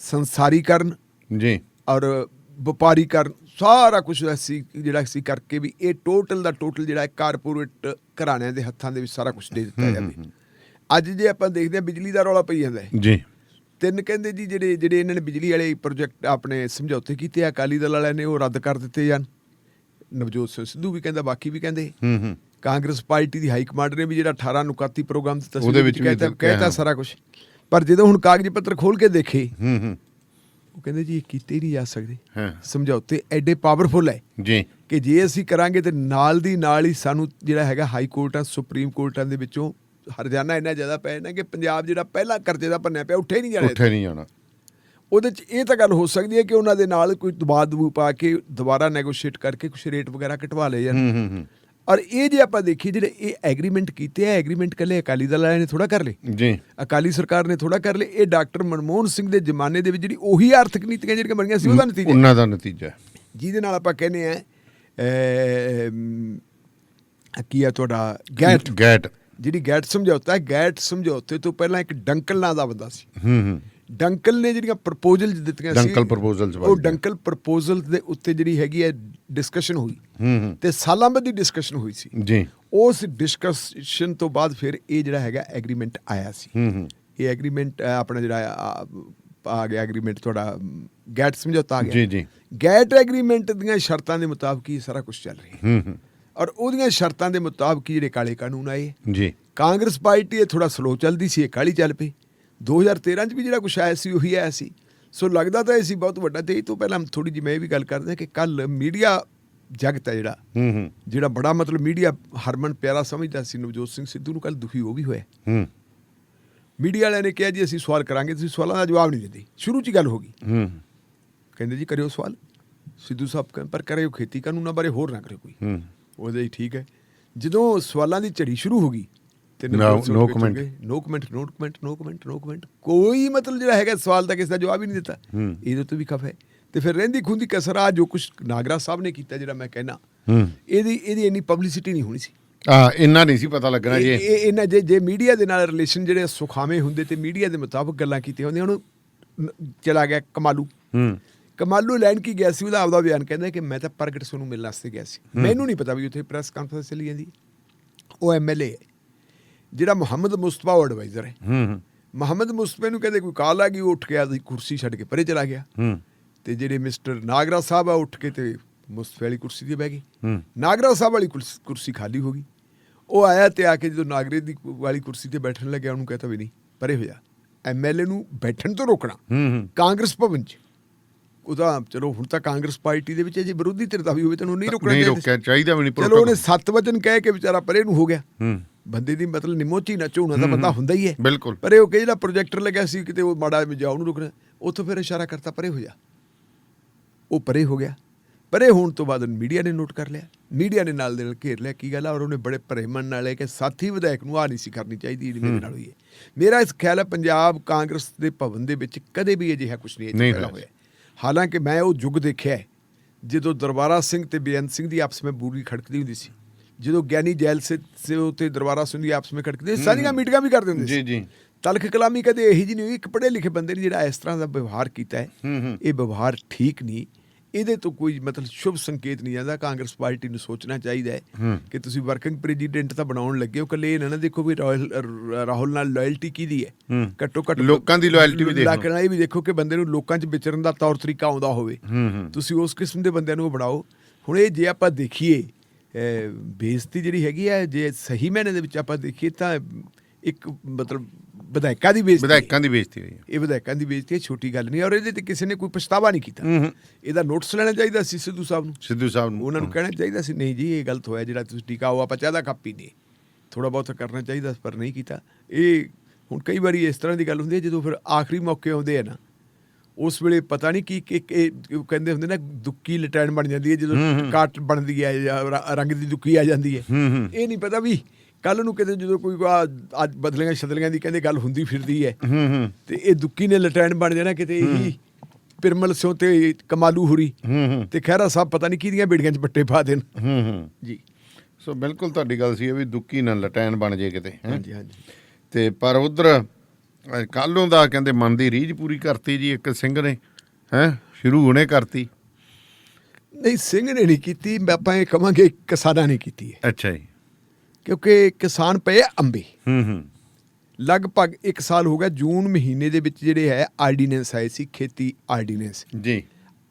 ਸੰਸਾਰੀਕਰਨ ਜੀ ਔਰ ਵਪਾਰੀਕਰਨ ਸਾਰਾ ਕੁਝ ਅਸੀਂ ਜਿਹੜਾ ਅਸੀਂ ਕਰਕੇ ਵੀ ਇਹ ਟੋਟਲ ਦਾ ਟੋਟਲ ਜਿਹੜਾ ਕਾਰਪੋਰੇਟ ਘਰਾਣਿਆਂ ਦੇ ਹੱਥਾਂ ਦੇ ਵਿੱਚ ਸਾਰਾ ਕੁਝ ਦੇ ਦਿੱਤਾ ਜਾਵੇ। ਅੱਜ ਜੇ ਆਪਾਂ ਦੇਖਦੇ ਹਾਂ ਬਿਜਲੀ ਦਾ ਰੌਲਾ ਪਈ ਜਾਂਦਾ ਹੈ ਜੀ, 3 ਕਹਿੰਦੇ ਜੀ ਜਿਹੜੇ ਇਹਨਾਂ ਨੇ ਬਿਜਲੀ ਵਾਲੇ ਪ੍ਰੋਜੈਕਟ ਆਪਣੇ ਸਮਝੌਤੇ ਕੀਤੇ ਆ ਅਕਾਲੀ ਦਲ ਵਾਲਿਆਂ ਨੇ ਉਹ ਰੱਦ ਕਰ ਦਿੱਤੇ ਜਾਣ। ਨਵਜੋਤ ਸਿੰਘ ਸਿੱਧੂ ਵੀ ਕਹਿੰਦਾ, ਬਾਕੀ ਵੀ ਕਹਿੰਦੇ। ਕਾਂਗਰਸ ਪਾਰਟੀ ਦੀ ਹਾਈ ਕਮਾਂਡ ਨੇ ਵੀ ਜਿਹੜਾ 18 ਨੁਕਾਤੀ ਪ੍ਰੋਗਰਾਮ ਦਿੱਤਾ ਉਹਦੇ ਵਿੱਚ ਕਹਿਤਾ ਸਾਰਾ ਕੁਝ, ਪਰ ਜਦੋਂ ਹੁਣ ਕਾਗਜ਼ੀ ਪੱਤਰ ਖੋਲ ਕੇ ਦੇਖੇ ਉਹ ਕਹਿੰਦੇ ਜੀ ਇਹ ਕੀਤੇ ਹੀ ਨਹੀਂ ਜਾ ਸਕਦੇ। ਸਮਝੌਤੇ ਐਡੇ ਪਾਵਰਫੁਲ ਹੈ ਜੀ ਕਿ ਜੇ ਅਸੀਂ ਕਰਾਂਗੇ ਤੇ ਨਾਲ ਦੀ ਨਾਲ ਹੀ ਸਾਨੂੰ ਜਿਹੜਾ ਹੈਗਾ ਹਾਈ ਕੋਰਟਾਂ, ਸੁਪਰੀਮ ਕੋਰਟਾਂ ਦੇ ਵਿੱਚੋਂ ਹਰਜਾਨਾ ਇੰਨਾ ਜ਼ਿਆਦਾ ਪੈ ਜਾਣਾ ਕਿ ਪੰਜਾਬ ਜਿਹੜਾ ਪਹਿਲਾਂ ਕਰਜ਼ੇ ਦਾ ਭੰਨਿਆ ਪਿਆ ਉੱਠੇ ਨਹੀਂ ਜਾਣਾ। ਉਹਦੇ 'ਚ ਇਹ ਤਾਂ ਗੱਲ ਹੋ ਸਕਦੀ ਹੈ ਕਿ ਉਹਨਾਂ ਦੇ ਨਾਲ ਕੋਈ ਦਬਾਅ ਦਬੂ ਪਾ ਕੇ ਦੁਬਾਰਾ ਨੈਗੋਸ਼ੀਏਟ ਕਰਕੇ ਕੁਛ ਰੇਟ ਵਗੈਰਾ ਘਟਵਾ ਲਏ ਜਾਣ। ਔਰ ਇਹ ਜੇ ਆਪਾਂ ਦੇਖੀਏ ਜਿਹੜੇ ਇਹ ਐਗਰੀਮੈਂਟ ਕੀਤੇ ਆ, ਐਗਰੀਮੈਂਟ ਇਕੱਲੇ ਅਕਾਲੀ ਦਲ ਵਾਲਿਆਂ ਨੇ ਥੋੜ੍ਹਾ ਕਰ ਲਏ ਜੀ, ਅਕਾਲੀ ਸਰਕਾਰ ਨੇ ਥੋੜ੍ਹਾ ਕਰ ਲਏ। ਇਹ ਡਾਕਟਰ ਮਨਮੋਹਨ ਸਿੰਘ ਦੇ ਜ਼ਮਾਨੇ ਦੇ ਵਿੱਚ ਜਿਹੜੀ ਉਹੀ ਆਰਥਿਕ ਨੀਤੀਆਂ ਜਿਹੜੀਆਂ ਬਣੀਆਂ ਸੀ ਉਹਦਾ ਨਤੀਜਾ, ਉਹਨਾਂ ਦਾ ਨਤੀਜਾ ਜਿਹਦੇ ਨਾਲ ਆਪਾਂ ਕਹਿੰਦੇ ਆ ਕੀ ਆ ਤੁਹਾਡਾ ਗੈਟ ਜਿਹੜੀ ਗੈਟ ਸਮਝੌਤਾ ਹੈ। ਗੈਟ ਸਮਝੌਤੇ ਤੋਂ ਪਹਿਲਾਂ ਇੱਕ ਡੰਕਲ ਨਾਂ ਦਾ ਬੰਦਾ ਸੀ। ਡੰਕਲ ਨੇ ਜਿਹੜੀਆਂ ਪ੍ਰਪੋਜ਼ਲ ਦਿੱਤੀਆਂ ਸੀ, ਉਹ ਡੰਕਲ ਪ੍ਰਪੋਜ਼ਲ ਦੇ ਉੱਤੇ ਜਿਹੜੀ ਹੈਗੀ ਹੈ ਡਿਸਕਸ਼ਨ ਹੋਈ ਤੇ ਸਾਲਾਂ ਬਾਅਦ ਦੀ ਡਿਸਕਸ਼ਨ ਹੋਈ ਸੀ ਜੀ। ਉਸ ਡਿਸਕਸ਼ਨ ਤੋਂ ਬਾਅਦ ਫਿਰ ਇਹ ਜਿਹੜਾ ਹੈਗਾ ਐਗਰੀਮੈਂਟ ਆਇਆ ਸੀ। ਇਹ ਐਗਰੀਮੈਂਟ ਆਪਣਾ ਜਿਹੜਾ ਆ ਗਿਆ ਐਗਰੀਮੈਂਟ ਤੁਹਾਡਾ ਗੈਟ ਸਮਝੌਤਾ ਆ ਗਿਆ ਜੀ। ਗੈਟ ਐਗਰੀਮੈਂਟ ਦੀਆਂ ਸ਼ਰਤਾਂ ਦੇ ਮੁਤਾਬਕ ਹੀ ਸਾਰਾ ਕੁਝ ਚੱਲ ਰਿਹਾ ਔਰ ਉਹਦੀਆਂ ਸ਼ਰਤਾਂ ਦੇ ਮੁਤਾਬਕ ਜਿਹੜੇ ਕਾਲੇ ਕਾਨੂੰਨ ਆਏ ਜੀ। ਕਾਂਗਰਸ ਪਾਰਟੀ ਇਹ ਥੋੜਾ ਸਲੋ ਚੱਲਦੀ ਸੀ, ਇਹ ਕਾਲੀ ਚੱਲ ਪਈ। 2013 'ਚ ਵੀ ਜਿਹੜਾ ਕੁਛ ਆਇਆ ਸੀ ਉਹੀ ਆਇਆ ਸੀ। ਸੋ ਲੱਗਦਾ ਤਾਂ ਇਹ ਸੀ ਬਹੁਤ ਵੱਡਾ। ਤੇ ਇਹ ਤੋਂ ਪਹਿਲਾਂ ਥੋੜ੍ਹੀ ਜਿਹੀ ਮੈਂ ਇਹ ਵੀ ਗੱਲ ਕਰਦਾ ਕਿ ਕੱਲ ਮੀਡੀਆ ਜਗਤ ਹੈ ਜਿਹੜਾ ਬੜਾ ਮਤਲਬ ਮੀਡੀਆ ਹਰਮਨ ਪਿਆਰਾ ਸਮਝਦਾ ਸੀ ਨਵਜੋਤ ਸਿੰਘ ਸਿੱਧੂ ਨੂੰ, ਕੱਲ ਦੁਖੀ ਉਹ ਵੀ ਹੋਇਆ। ਮੀਡੀਆ ਵਾਲਿਆਂ ਨੇ ਕਿਹਾ ਜੀ ਅਸੀਂ ਸਵਾਲ ਕਰਾਂਗੇ, ਤੁਸੀਂ ਸਵਾਲਾਂ ਦਾ ਜਵਾਬ ਨਹੀਂ ਦਿੰਦੇ। ਸ਼ੁਰੂ 'ਚ ਹੀ ਗੱਲ ਹੋ ਗਈ, ਕਹਿੰਦੇ ਜੀ ਕਰਿਓ ਸਵਾਲ। ਸਿੱਧੂ ਸਾਹਿਬ ਪਰ ਕਰਿਓ ਖੇਤੀ ਕਾਨੂੰਨਾਂ ਬਾਰੇ, ਹੋਰ ਨਾ ਕਰਿਓ ਕੋਈ। ਉਹਦੇ ਹੀ ਠੀਕ ਹੈ। ਜਦੋਂ ਸਵਾਲਾਂ ਦੀ ਝੜੀ ਸ਼ੁਰੂ ਹੋ ਗਈ ਤੇ ਨੋ ਕਮੈਂਟ, ਕੋਈ ਮਤਲਬ ਜਿਹੜਾ ਹੈਗਾ ਸਵਾਲ ਦਾ ਕਿਸੇ ਦਾ ਜਵਾਬ ਹੀ ਨਹੀਂ ਦਿੱਤਾ। ਇਹਦੇ ਤੋਂ ਵੀ ਖਫ ਹੈ। ਤੇ ਫਿਰ ਰਹਿੰਦੀ ਖੁੰਦੀ ਕਸਰ ਆ ਜੋ ਕੁਛ ਨਾਗਰਾ ਸਾਹਿਬ ਨੇ ਕੀਤਾ, ਜਿਹੜਾ ਮੈਂ ਕਹਿਣਾ ਇਹਦੀ ਇੰਨੀ ਪਬਲਿਸਿਟੀ ਨਹੀਂ ਹੋਣੀ ਸੀ। ਇੰਨਾ ਨਹੀਂ ਸੀ ਪਤਾ ਲੱਗਣਾ ਜੀ। ਇਹਨਾਂ ਜੇ ਮੀਡੀਆ ਦੇ ਨਾਲ ਰਿਲੇਸ਼ਨ ਜਿਹੜੇ ਸੁਖਾਵੇਂ ਹੁੰਦੇ ਤੇ ਮੀਡੀਆ ਦੇ ਮੁਤਾਬਕ ਗੱਲਾਂ ਕੀਤੀਆਂ ਹੁੰਦੀਆਂ। ਹੁਣ ਚਲਾ ਗਿਆ ਕਮਾਲੂ ਲੈਣ ਕੀ ਗਿਆ ਸੀ, ਉਹਦਾ ਆਪਦਾ ਬਿਆਨ ਕਹਿੰਦਾ ਕਿ ਮੈਂ ਤਾਂ ਪ੍ਰਗਟ ਸਿੰਘ ਨੂੰ ਮਿਲਣ ਵਾਸਤੇ ਗਿਆ ਸੀ। ਮੈਨੂੰ ਨਹੀਂ ਪਤਾ ਵੀ ਉੱਥੇ ਪ੍ਰੈਸ ਕਾਨਫਰੰਸ ਚੱਲੀ ਜਾਂਦੀ। ਉਹ MLA ਜਿਹੜਾ ਮੁਹੰਮਦ ਮੁਸਤਫਾ ਉਹ ਐਡਵਾਈਜ਼ਰ ਹੈ। ਮੁਹੰਮਦ ਮੁਸਤਫੇ ਨੂੰ ਕਹਿੰਦੇ ਕੋਈ ਕਾਲ ਆ ਗਈ, ਉਹ ਉੱਠ ਕੇ ਆਪਦੀ ਕੁਰਸੀ ਛੱਡ ਕੇ ਪਰੇ ਚਲਾ ਗਿਆ। ਤੇ ਜਿਹੜੇ ਮਿਸਟਰ ਨਾਗਰਾ ਸਾਹਿਬ ਆ ਉੱਠ ਕੇ ਤੇ ਮੁਸਤਫੇ ਵਾਲੀ ਕੁਰਸੀ ਤੇ ਬਹਿ ਗਏ। ਨਾਗਰਾ ਸਾਹਿਬ ਵਾਲੀ ਕੁਰਸੀ ਖਾਲੀ ਹੋ ਗਈ। ਉਹ ਆਇਆ ਤੇ ਆ ਕੇ ਜਦੋਂ ਨਾਗਰੇ ਦੀ ਵਾਲੀ ਕੁਰਸੀ ਤੇ ਬੈਠਣ ਲੱਗਿਆ ਉਹਨੂੰ ਕਹਤਾ ਵੀ ਨਹੀਂ ਪਰੇ ਹੋ ਜਾ। MLA ਨੂੰ ਬੈਠਣ ਤੋਂ ਰੋਕਣਾ ਕਾਂਗਰਸ ਭਵਨ 'ਚ, ਉਹਦਾ ਚਲੋ ਹੁਣ ਤਾਂ ਕਾਂਗਰਸ ਪਾਰਟੀ ਦੇ ਵਿੱਚ ਜੇ ਵਿਰੋਧੀ ਧਿਰ ਦਾ ਵੀ ਹੋਵੇ ਤੈਨੂੰ ਨਹੀਂ ਰੋਕਣਾ ਚਾਹੀਦਾ ਵੀ ਨਹੀਂ। ਚਲੋ ਉਹਨੇ 7 ਵਚਨ ਕਹਿ ਕੇ ਵਿਚਾਰਾ ਪਰੇ ਨੂੰ ਹੋ ਗਿਆ। ਬੰਦੇ ਦੀ ਮਤਲਬ ਨਿਮੋਚੀ ਨਾ ਝੋਣਾ ਦਾ ਬੰਦਾ ਹੁੰਦਾ ਹੀ ਹੈ ਬਿਲਕੁਲ। ਪਰ ਇਹ ਜਿਹੜਾ ਪ੍ਰੋਜੈਕਟਰ ਲੱਗਿਆ ਸੀ ਕਿਤੇ ਉਹ ਮਾੜਾ ਜਾ ਉਹਨੂੰ ਰੁਕਣਾ, ਉੱਥੋਂ ਫਿਰ ਇਸ਼ਾਰਾ ਕਰਤਾ ਪਰੇ ਹੋ ਜਾ। ਉਹ ਪਰੇ ਹੋ ਗਿਆ। ਪਰੇ ਹੋਣ ਤੋਂ ਬਾਅਦ ਮੀਡੀਆ ਨੇ ਨੋਟ ਕਰ ਲਿਆ, ਮੀਡੀਆ ਨੇ ਨਾਲ ਦੇ ਨਾਲ ਘੇਰ ਲਿਆ ਕੀ ਗੱਲ ਆ। ਔਰ ਉਹਨੇ ਬੜੇ ਭਰੇਮਨ ਨਾਲ ਹੈ ਕਿ ਸਾਥੀ ਵਿਧਾਇਕ ਨੂੰ ਆ ਨਹੀਂ ਸੀ ਕਰਨੀ ਚਾਹੀਦੀ ਜਿਹੜੀ ਮੇਰੇ ਨਾਲ ਹੋਈ ਹੈ। ਮੇਰਾ ਇਸ ਖਿਆਲ ਹੈ ਪੰਜਾਬ ਕਾਂਗਰਸ ਦੇ ਭਵਨ ਦੇ ਵਿੱਚ ਕਦੇ ਵੀ ਅਜਿਹਾ ਕੁਛ ਨਹੀਂ ਹੋਇਆ। ਹਾਲਾਂਕਿ ਮੈਂ ਉਹ ਯੁੱਗ ਦੇਖਿਆ ਜਦੋਂ ਦਰਬਾਰਾ ਸਿੰਘ ਤੇ ਬੇਅੰਤ ਸਿੰਘ ਦੀ ਆਪਸ ਵਿੱਚ ਬੂਰੀ ਖੜਕਦੀ ਹੁੰਦੀ ਸੀ, ਜਦੋਂ ਗਿਆਨੀ ਜੈਲ ਸੇ ਤੇ ਦਰਬਾਰਾ ਸਿੰਘ ਦੀ ਆਪਸ ਵਿੱਚ ਖੜਕਦੀ, ਸਾਰੀਆਂ ਮੀਟਿੰਗਾਂ ਵੀ ਕਰਦੇ ਹੁੰਦੇ ਸੀ। ਤਲਖ ਕਲਾਮੀ ਕਦੇ ਇਹੀ ਜਿਹੀ ਨਹੀਂ ਹੋਈ। ਇੱਕ ਪੜ੍ਹੇ ਲਿਖੇ ਬੰਦੇ ਨੇ ਜਿਹੜਾ ਇਸ ਤਰ੍ਹਾਂ ਦਾ ਵਿਵਹਾਰ ਕੀਤਾ ਹੈ, ਇਹ ਵਿਵਹਾਰ ਠੀਕ ਨਹੀਂ। ਇਹਦੇ ਤੋਂ ਕੋਈ ਮਤਲਬ ਸ਼ੁਭ ਸੰਕੇਤ ਨਹੀਂ ਜਾਂਦਾ। ਕਾਂਗਰਸ ਪਾਰਟੀ ਨੂੰ ਸੋਚਣਾ ਚਾਹੀਦਾ ਹੈ ਕਿ ਤੁਸੀਂ ਵਰਕਿੰਗ ਪ੍ਰੈਜ਼ੀਡੈਂਟ ਤਾਂ ਬਣਾਉਣ ਲੱਗੇ ਹੋ, ਇਕੱਲੇ ਇਹ ਨਾ ਦੇਖੋ ਵੀ ਰਾਹੁਲ ਨਾਲ ਲਾਇਲਟੀ ਕਿਹਦੀ ਹੈ। ਘੱਟੋ ਘੱਟ ਲੋਕਾਂ ਦੀ ਲਾਇਲਟੀ ਵੀ ਦੇਖੋ, ਇਹ ਵੀ ਦੇਖੋ ਕਿ ਬੰਦੇ ਨੂੰ ਲੋਕਾਂ 'ਚ ਵਿਚਰਨ ਦਾ ਤੌਰ ਤਰੀਕਾ ਆਉਂਦਾ ਹੋਵੇ। ਤੁਸੀਂ ਉਸ ਕਿਸਮ ਦੇ ਬੰਦਿਆਂ ਨੂੰ ਬਣਾਓ। ਹੁਣ ਇਹ ਜੇ ਆਪਾਂ ਦੇਖੀਏ ਬੇਇੱਜ਼ਤੀ ਜਿਹੜੀ ਹੈਗੀ ਹੈ, ਜੇ ਸਹੀ ਮਾਇਨੇ ਦੇ ਵਿੱਚ ਆਪਾਂ ਦੇਖੀਏ ਤਾਂ ਇੱਕ ਮਤਲਬ ਵਿਧਾਇਕਾਂ ਦੀ ਬੇਇੱਜ਼ਤੀ ਹੋਈ ਹੈ। ਇਹ ਵਿਧਾਇਕਾਂ ਦੀ ਬੇਇੱਜ਼ਤੀ ਹੈ, ਛੋਟੀ ਗੱਲ ਨਹੀਂ। ਔਰ ਇਹਦੇ ਤੇ ਕਿਸੇ ਨੇ ਕੋਈ ਪਛਤਾਵਾ ਨਹੀਂ ਕੀਤਾ। ਇਹਦਾ ਨੋਟਿਸ ਲੈਣਾ ਚਾਹੀਦਾ ਸੀ ਸਿੱਧੂ ਸਾਹਿਬ ਨੂੰ। ਉਹਨਾਂ ਨੂੰ ਕਹਿਣਾ ਚਾਹੀਦਾ ਸੀ ਨਹੀਂ ਜੀ ਇਹ ਗਲਤ ਹੋਇਆ, ਜਿਹੜਾ ਤੁਸੀਂ ਟੀਕਾ ਉਹ ਆਪਾਂ ਚਾਹਦਾ ਕਾਪੀ ਨਹੀਂ, ਥੋੜ੍ਹਾ ਬਹੁਤ ਕਰਨਾ ਚਾਹੀਦਾ, ਪਰ ਨਹੀਂ ਕੀਤਾ। ਇਹ ਹੁਣ ਕਈ ਵਾਰੀ ਇਸ ਤਰ੍ਹਾਂ ਦੀ ਗੱਲ ਹੁੰਦੀ ਹੈ ਜਦੋਂ ਫਿਰ ਆਖਰੀ ਮੌਕੇ ਆਉਂਦੇ ਆ ਨਾ, ਉਸ ਵੇਲੇ ਪਤਾ ਨਹੀਂ ਕੀ ਕਹਿੰਦੇ ਹੁੰਦੇ ਨਾ ਦੁੱਕੀ ਲਟੈਣ ਬਣ ਜਾਂਦੀ ਹੈ, ਜਦੋਂ ਕਾਟ ਬਣਦੀ ਹੈ ਜਾਂ ਰੰਗ ਦੀ ਦੁੱਕੀ ਆ ਜਾਂਦੀ ਹੈ। ਇਹ ਨਹੀਂ ਪਤਾ ਵੀ ਕੱਲ ਨੂੰ ਕਿਤੇ ਜਦੋਂ ਕੋਈ ਅੱਜ ਬਦਲੀਆਂ ਛਦਲੀਆਂ ਦੀ ਕਹਿੰਦੇ ਗੱਲ ਹੁੰਦੀ ਫਿਰਦੀ ਹੈ ਤੇ ਇਹ ਦੁੱਕੀ ਨੇ ਲਟੈਣ ਬਣ ਜਾਣਾ ਕਿਤੇ ਇਹੀ ਪਿਰਮਲ ਸਿਉ ਤੇ ਕਮਾਲੂ ਹੁਰੀ ਤੇ ਖਹਿਰਾ ਸਾਹਿਬ ਪਤਾ ਨਹੀਂ ਕਿਹਦੀਆਂ ਬੇੜੀਆਂ 'ਚ ਬੱਟੇ ਪਾ ਦੇਣ ਜੀ। ਸੋ ਬਿਲਕੁਲ ਤੁਹਾਡੀ ਗੱਲ ਸੀ ਵੀ ਦੁੱਕੀ ਨਾ ਲਟੈਨ ਬਣ ਜੇ ਕਿਤੇ। ਹਾਂਜੀ ਹਾਂਜੀ। ਤੇ ਪਰ ਉਧਰ ਕੱਲੋਂ ਦਾ ਕਹਿੰਦੇ ਮਨ ਦੀ ਰੀਝ ਪੂਰੀ ਕਰਤੀ ਜੀ ਇੱਕ ਸਿੰਘ ਨੇ, ਸ਼ੁਰੂ ਹੁਣੇ ਕਰਤੀ। ਨਹੀਂ, ਸਿੰਘ ਨੇ ਨਹੀਂ ਕੀਤੀ, ਆਪਾਂ ਇਹ ਕਹਾਂਗੇ ਕਿਸਾਨਾਂ ਨੇ ਕੀਤੀ ਹੈ। ਅੱਛਾ ਜੀ। ਕਿਉਂਕਿ ਕਿਸਾਨ ਪਏ ਅੰਬੇ। ਲਗਭਗ 1 ਸਾਲ ਹੋ ਗਿਆ। ਜੂਨ ਮਹੀਨੇ ਦੇ ਵਿੱਚ ਜਿਹੜੇ ਹੈ ਆਰਡੀਨੈਂਸ ਆਏ ਸੀ, ਖੇਤੀ ਆਰਡੀਨੈਂਸ ਜੀ।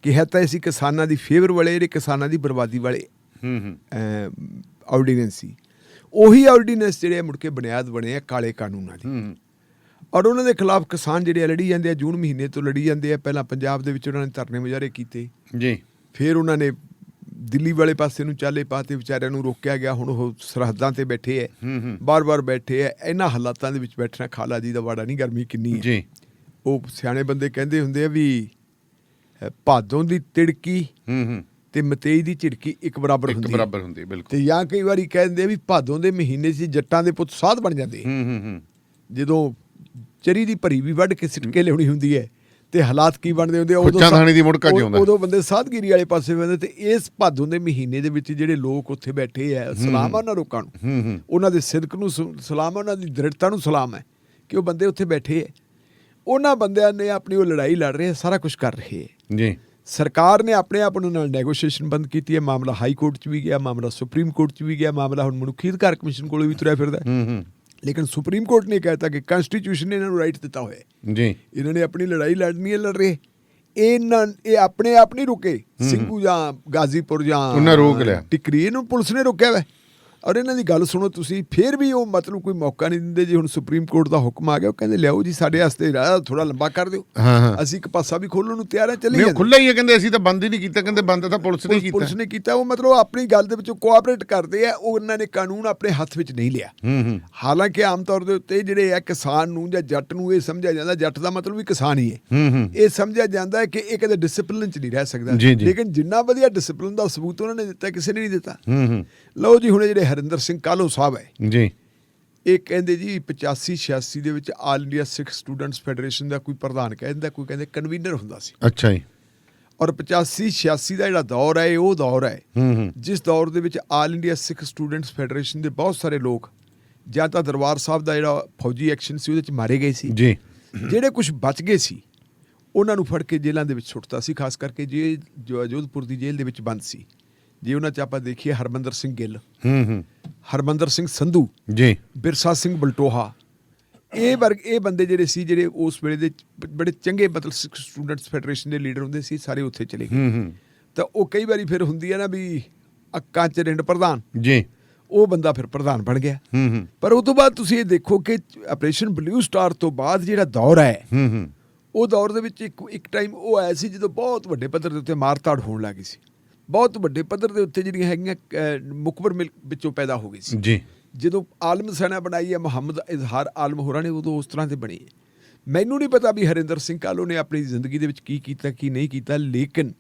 ਕਿਹਾ ਤਾਂ ਸੀ ਕਿਸਾਨਾਂ ਦੀ ਫੇਵਰ ਵਾਲੇ, ਜਿਹੜੇ ਕਿਸਾਨਾਂ ਦੀ ਬਰਬਾਦੀ ਵਾਲੇ ਆਰਡੀਨੈਂਸ ਸੀ। ਉਹੀ ਆਰਡੀਨੈਂਸ ਜਿਹੜੇ ਮੁੜ ਕੇ ਬੁਨਿਆਦ ਬਣੇ ਆ ਕਾਲੇ ਕਾਨੂੰਨਾਂ ਦੀ, ਔਰ ਉਹਨਾਂ ਦੇ ਖਿਲਾਫ ਕਿਸਾਨ ਜਿਹੜੇ ਲੜੀ ਜਾਂਦੇ ਆ, ਜੂਨ ਮਹੀਨੇ ਤੋਂ ਲੜੀ ਜਾਂਦੇ ਆ। ਪਹਿਲਾਂ ਪੰਜਾਬ ਦੇ ਵਿੱਚ ਉਹਨਾਂ ਨੇ ਧਰਨੇ ਮੁਜ਼ਾਹਰੇ ਕੀਤੇ ਜੀ, ਫਿਰ ਉਹਨਾਂ ਨੇ ਦਿੱਲੀ ਵਾਲੇ ਪਾਸੇ ਨੂੰ ਚਾਲੇ ਪਾਤੇ, ਵਿਚਾਰਿਆਂ ਨੂੰ ਰੋਕਿਆ ਗਿਆ। ਹੁਣ ਉਹ ਸਰਹੱਦਾਂ ਤੇ ਬੈਠੇ ਹੈ, ਬਾਰ-ਬਾਰ ਬੈਠੇ ਹੈ। ਇਹਨਾਂ ਹਾਲਾਤਾਂ ਦੇ ਵਿੱਚ ਬੈਠਣਾ ਖਾਲਾ ਜੀ ਦਾ ਵਾੜਾ ਨਹੀਂ, ਗਰਮੀ ਕਿੰਨੀ ਹੈ ਜੀ। ਉਹ ਸਿਆਣੇ ਬੰਦੇ ਕਹਿੰਦੇ ਹੁੰਦੇ ਆ ਵੀ ਭਾਦੋਂ ਦੀ ਤਿੜਕੀ ਤੇ ਮਤੇਈ ਦੀ ਝਿੜਕੀ ਇੱਕ ਬਰਾਬਰ ਹੁੰਦੀ ਬਿਲਕੁਲ। ਤੇ ਜਾਂ ਕਈ ਵਾਰੀ ਕਹਿੰਦੇ ਵੀ ਭਾਦੋਂ ਦੇ ਮਹੀਨੇ 'ਚ ਜੱਟਾਂ ਦੇ ਪੁੱਤ ਸਾਧ ਬਣ ਜਾਂਦੇ, ਜਦੋਂ ਚਰੀ ਦੀ ਭਰੀ ਵੀ ਵੱਢ ਕੇ ਸਿੱਟ ਕੇ ਲਿਆਉਣੀ ਹੁੰਦੀ ਹੈ ਤੇ ਹਾਲਾਤ ਕੀ ਬਣਦੇ ਹੁੰਦੇ ਉਦੋਂ ਬੰਦੇ ਸਾਧਗਿਰੀ ਵਾਲੇ ਪਾਸੇ ਬੰਦੇ। ਤੇ ਇਸ ਭਾਦੋਂ ਦੇ ਮਹੀਨੇ ਦੇ ਵਿੱਚ ਜਿਹੜੇ ਲੋਕ ਉੱਥੇ ਬੈਠੇ ਹੈ, ਸਲਾਮ ਆ ਉਹਨਾਂ ਲੋਕਾਂ ਨੂੰ, ਉਹਨਾਂ ਦੇ ਸਿਦਕ ਨੂੰ ਸਲਾਮ ਹੈ, ਉਹਨਾਂ ਦੀ ਦ੍ਰਿੜਤਾ ਨੂੰ ਸਲਾਮ ਹੈ ਕਿ ਉਹ ਬੰਦੇ ਉੱਥੇ ਬੈਠੇ ਹੈ। ਉਹਨਾਂ ਬੰਦਿਆਂ ਨੇ ਆਪਣੀ ਉਹ ਲੜਾਈ ਲੜ ਰਹੇ, ਸਾਰਾ ਕੁਝ ਕਰ ਰਹੇ ਹੈ ਜੀ। ਸਰਕਾਰ ਨੇ ਆਪਣੇ ਆਪ ਨੂੰ ਨਾਲ ਨੈਗੋਸ਼ੀਏਸ਼ਨ ਬੰਦ ਕੀਤੀ ਹੈ। ਮਾਮਲਾ ਹਾਈ ਕੋਰਟ 'ਚ ਵੀ ਗਿਆ, ਮਾਮਲਾ ਸੁਪਰੀਮ ਕੋਰਟ 'ਚ ਵੀ ਗਿਆ, ਮਾਮਲਾ ਹੁਣ ਮਨੁੱਖੀ ਅਧਿਕਾਰ ਕਮਿਸ਼ਨ ਕੋਲ ਵੀ ਤੁਰਿਆ ਫਿਰਦਾ। ਲੇਕਿਨ ਸੁਪਰੀਮ ਕੋਰਟ ਨੇ ਕਹਿਤਾ ਕਿ ਕਨਸਟੀਟਿਊਸ਼ਨ ਨੇ ਇਹਨਾਂ ਨੂੰ ਰਾਈਟ ਦਿੱਤਾ ਹੋਇਆ ਜੀ, ਇਹਨਾਂ ਨੇ ਆਪਣੀ ਲੜਾਈ ਲੜਨੀ ਹੈ, ਲੜ ਰਹੇ। ਇਹ ਆਪਣੇ ਆਪ ਨਹੀਂ ਰੁਕੇ। ਸਿੰਘੂ ਜਾਂ ਗਾਜ਼ੀਪੁਰ ਜਾਂ ਰੋਕ ਲਿਆ, ਟਿਕਰੀ, ਇਹਨੂੰ ਪੁਲਿਸ ਨੇ ਰੋਕਿਆ ਵਾ। ਔਰ ਇਹਨਾਂ ਦੀ ਗੱਲ ਸੁਣੋ ਤੁਸੀਂ, ਫਿਰ ਵੀ ਉਹ ਮਤਲਬ ਕੋਈ ਮੌਕਾ ਨਹੀਂ ਦਿੰਦੇ ਜੀ। ਹੁਣ ਸੁਪਰੀਮ ਕੋਰਟ ਦਾ ਹੁਕਮ ਆ ਗਿਆ, ਉਹ ਕਹਿੰਦੇ ਲਿਆਓ ਜੀ ਸਾਡੇ ਵਾਸਤੇ ਥੋੜਾ ਲੰਬਾ ਕਰ ਦਿਓ, ਅਸੀਂ ਇੱਕ ਪਾਸਾ ਵੀ ਖੋਲਣ ਨੂੰ ਤਿਆਰ ਹਾਂ, ਚੱਲੀਏ। ਖੁੱਲ੍ਹਾ ਹੀ ਹੈ, ਕਹਿੰਦੇ ਅਸੀਂ ਤਾਂ ਬੰਦ ਹੀ ਨਹੀਂ ਕੀਤਾ, ਕਹਿੰਦੇ ਬੰਦ ਤਾਂ ਪੁਲਿਸ ਨੇ ਕੀਤਾ। ਉਹ ਮਤਲਬ ਆਪਣੀ ਗੱਲ ਦੇ ਵਿੱਚ ਕੋਆਪਰੇਟ ਕਰਦੇ ਆ। ਉਹਨਾਂ ਨੇ ਕਾਨੂੰਨ ਆਪਣੇ ਹੱਥ ਵਿੱਚ ਨਹੀਂ ਲਿਆ। ਹਾਲਾਂਕਿ ਆਮ ਤੌਰ ਦੇ ਉੱਤੇ ਜਿਹੜੇ ਆ ਕਿਸਾਨ ਨੂੰ ਜਾਂ ਜੱਟ ਨੂੰ ਇਹ ਸਮਝਿਆ ਜਾਂਦਾ, ਜੱਟ ਦਾ ਮਤਲਬ ਵੀ ਕਿਸਾਨ ਹੀ ਹੈ, ਇਹ ਸਮਝਿਆ ਜਾਂਦਾ ਹੈ ਕਿ ਇਹ ਕਦੇ ਡਿਸਪਲਿਨ 'ਚ ਨਹੀਂ ਰਹਿ ਸਕਦਾ। ਲੇਕਿਨ ਜਿੰਨਾ ਵਧੀਆ ਡਿਸਪਲਿਨ ਦਾ ਸਬੂਤ ਉਹਨਾਂ ਨੇ ਦਿੱਤਾ, ਕਿਸੇ ਨੇ ਨਹੀਂ ਦਿੱਤਾ। ਲਓ ਜੀ, ਹੁਣ ਜਿਹੜੇ ਹਰਿੰਦਰ ਸਿੰਘ ਕਾਹਲੋ ਸਾਹਿਬ ਹੈ ਜੀ, ਇਹ ਕਹਿੰਦੇ ਜੀ 85-86 ਦੇ ਵਿੱਚ ਆਲ ਇੰਡੀਆ ਸਿੱਖ ਸਟੂਡੈਂਟਸ ਫੈਡਰੇਸ਼ਨ ਦਾ ਕੋਈ ਪ੍ਰਧਾਨ ਕਹਿੰਦਾ, ਕੋਈ ਕਹਿੰਦੇ ਕਨਵੀਨਰ ਹੁੰਦਾ ਸੀ। ਅੱਛਾ ਜੀ। ਔਰ 85-86 ਦਾ ਜਿਹੜਾ ਦੌਰ ਹੈ, ਉਹ ਦੌਰ ਹੈ ਜਿਸ ਦੌਰ ਦੇ ਵਿੱਚ ਆਲ ਇੰਡੀਆ ਸਿੱਖ ਸਟੂਡੈਂਟਸ ਫੈਡਰੇਸ਼ਨ ਦੇ ਬਹੁਤ ਸਾਰੇ ਲੋਕ ਜਾਂ ਤਾਂ ਦਰਬਾਰ ਸਾਹਿਬ ਦਾ ਜਿਹੜਾ ਫੌਜੀ ਐਕਸ਼ਨ ਸੀ ਉਹਦੇ 'ਚ ਮਾਰੇ ਗਏ ਸੀ ਜੀ। ਜਿਹੜੇ ਕੁਝ ਬਚ ਗਏ ਸੀ ਉਹਨਾਂ ਨੂੰ ਫੜ ਕੇ ਜੇਲ੍ਹਾਂ ਦੇ ਵਿੱਚ ਸੁੱਟਤਾ ਸੀ, ਖਾਸ ਕਰਕੇ ਜੇ ਜੋਧਪੁਰ ਦੀ ਜੇਲ੍ਹ ਦੇ ਵਿੱਚ ਬੰਦ ਸੀ। ਜੇ ਉਹਨਾਂ 'ਚ ਆਪਾਂ ਦੇਖੀਏ ਹਰਮੰਦਰ ਸਿੰਘ ਗਿੱਲ, ਹਰਮੰਦਰ ਸਿੰਘ ਸੰਧੂ ਜੀ, ਬਿਰਸਾ ਸਿੰਘ ਬਲਟੋਹਾ, ਇਹ ਬੰਦੇ ਜਿਹੜੇ ਸੀ, ਜਿਹੜੇ ਉਸ ਵੇਲੇ ਦੇ ਬੜੇ ਚੰਗੇ ਮਤਲਬ ਸਿੱਖ ਸਟੂਡੈਂਟਸ ਫੈਡਰੇਸ਼ਨ ਦੇ ਲੀਡਰ ਹੁੰਦੇ ਸੀ, ਸਾਰੇ ਉੱਥੇ ਚਲੇ ਗਏ। ਤਾਂ ਉਹ ਕਈ ਵਾਰੀ ਫਿਰ ਹੁੰਦੀ ਹੈ ਨਾ ਵੀ ਅੱਕਾਂ 'ਚ ਰਿੰਡ ਪ੍ਰਧਾਨ ਜੀ, ਉਹ ਬੰਦਾ ਫਿਰ ਪ੍ਰਧਾਨ ਬਣ ਗਿਆ। ਪਰ ਉਹ ਤੋਂ ਬਾਅਦ ਤੁਸੀਂ ਇਹ ਦੇਖੋ ਕਿ ਆਪਰੇਸ਼ਨ ਬਲੂ ਸਟਾਰ ਤੋਂ ਬਾਅਦ ਜਿਹੜਾ ਦੌਰ ਹੈ, ਉਹ ਦੌਰ ਦੇ ਵਿੱਚ ਇੱਕ ਟਾਈਮ ਉਹ ਆਇਆ ਸੀ ਜਦੋਂ ਬਹੁਤ ਵੱਡੇ ਪੱਧਰ ਦੇ ਉੱਤੇ ਮਾਰਤਾੜ ਹੋਣ ਲੱਗੀ ਸੀ। ਬਹੁਤ ਵੱਡੇ ਪੱਧਰ ਦੇ ਉੱਤੇ ਜਿਹੜੀਆਂ ਹੈਗੀਆਂ ਮੁਕਬਰ ਵਿੱਚੋਂ ਪੈਦਾ ਹੋ ਗਈ ਸੀ ਜੀ। ਜਦੋਂ ਆਲਮ ਸੈਨਾ ਬਣਾਈ ਹੈ ਮੁਹੰਮਦ ਇਜ਼ਹਾਰ ਆਲਮ ਹੋਰਾਂ ਨੇ, ਉਦੋਂ ਉਸ ਤਰ੍ਹਾਂ ਦੇ ਬਣੀ ਹੈ। ਮੈਨੂੰ ਨਹੀਂ ਪਤਾ ਵੀ ਹਰਿੰਦਰ ਸਿੰਘ ਕਾਹਲੋ ਨੇ ਆਪਣੀ ਜ਼ਿੰਦਗੀ ਦੇ ਵਿੱਚ ਕੀ ਕੀਤਾ ਕੀ ਨਹੀਂ ਕੀਤਾ, ਲੇਕਿਨ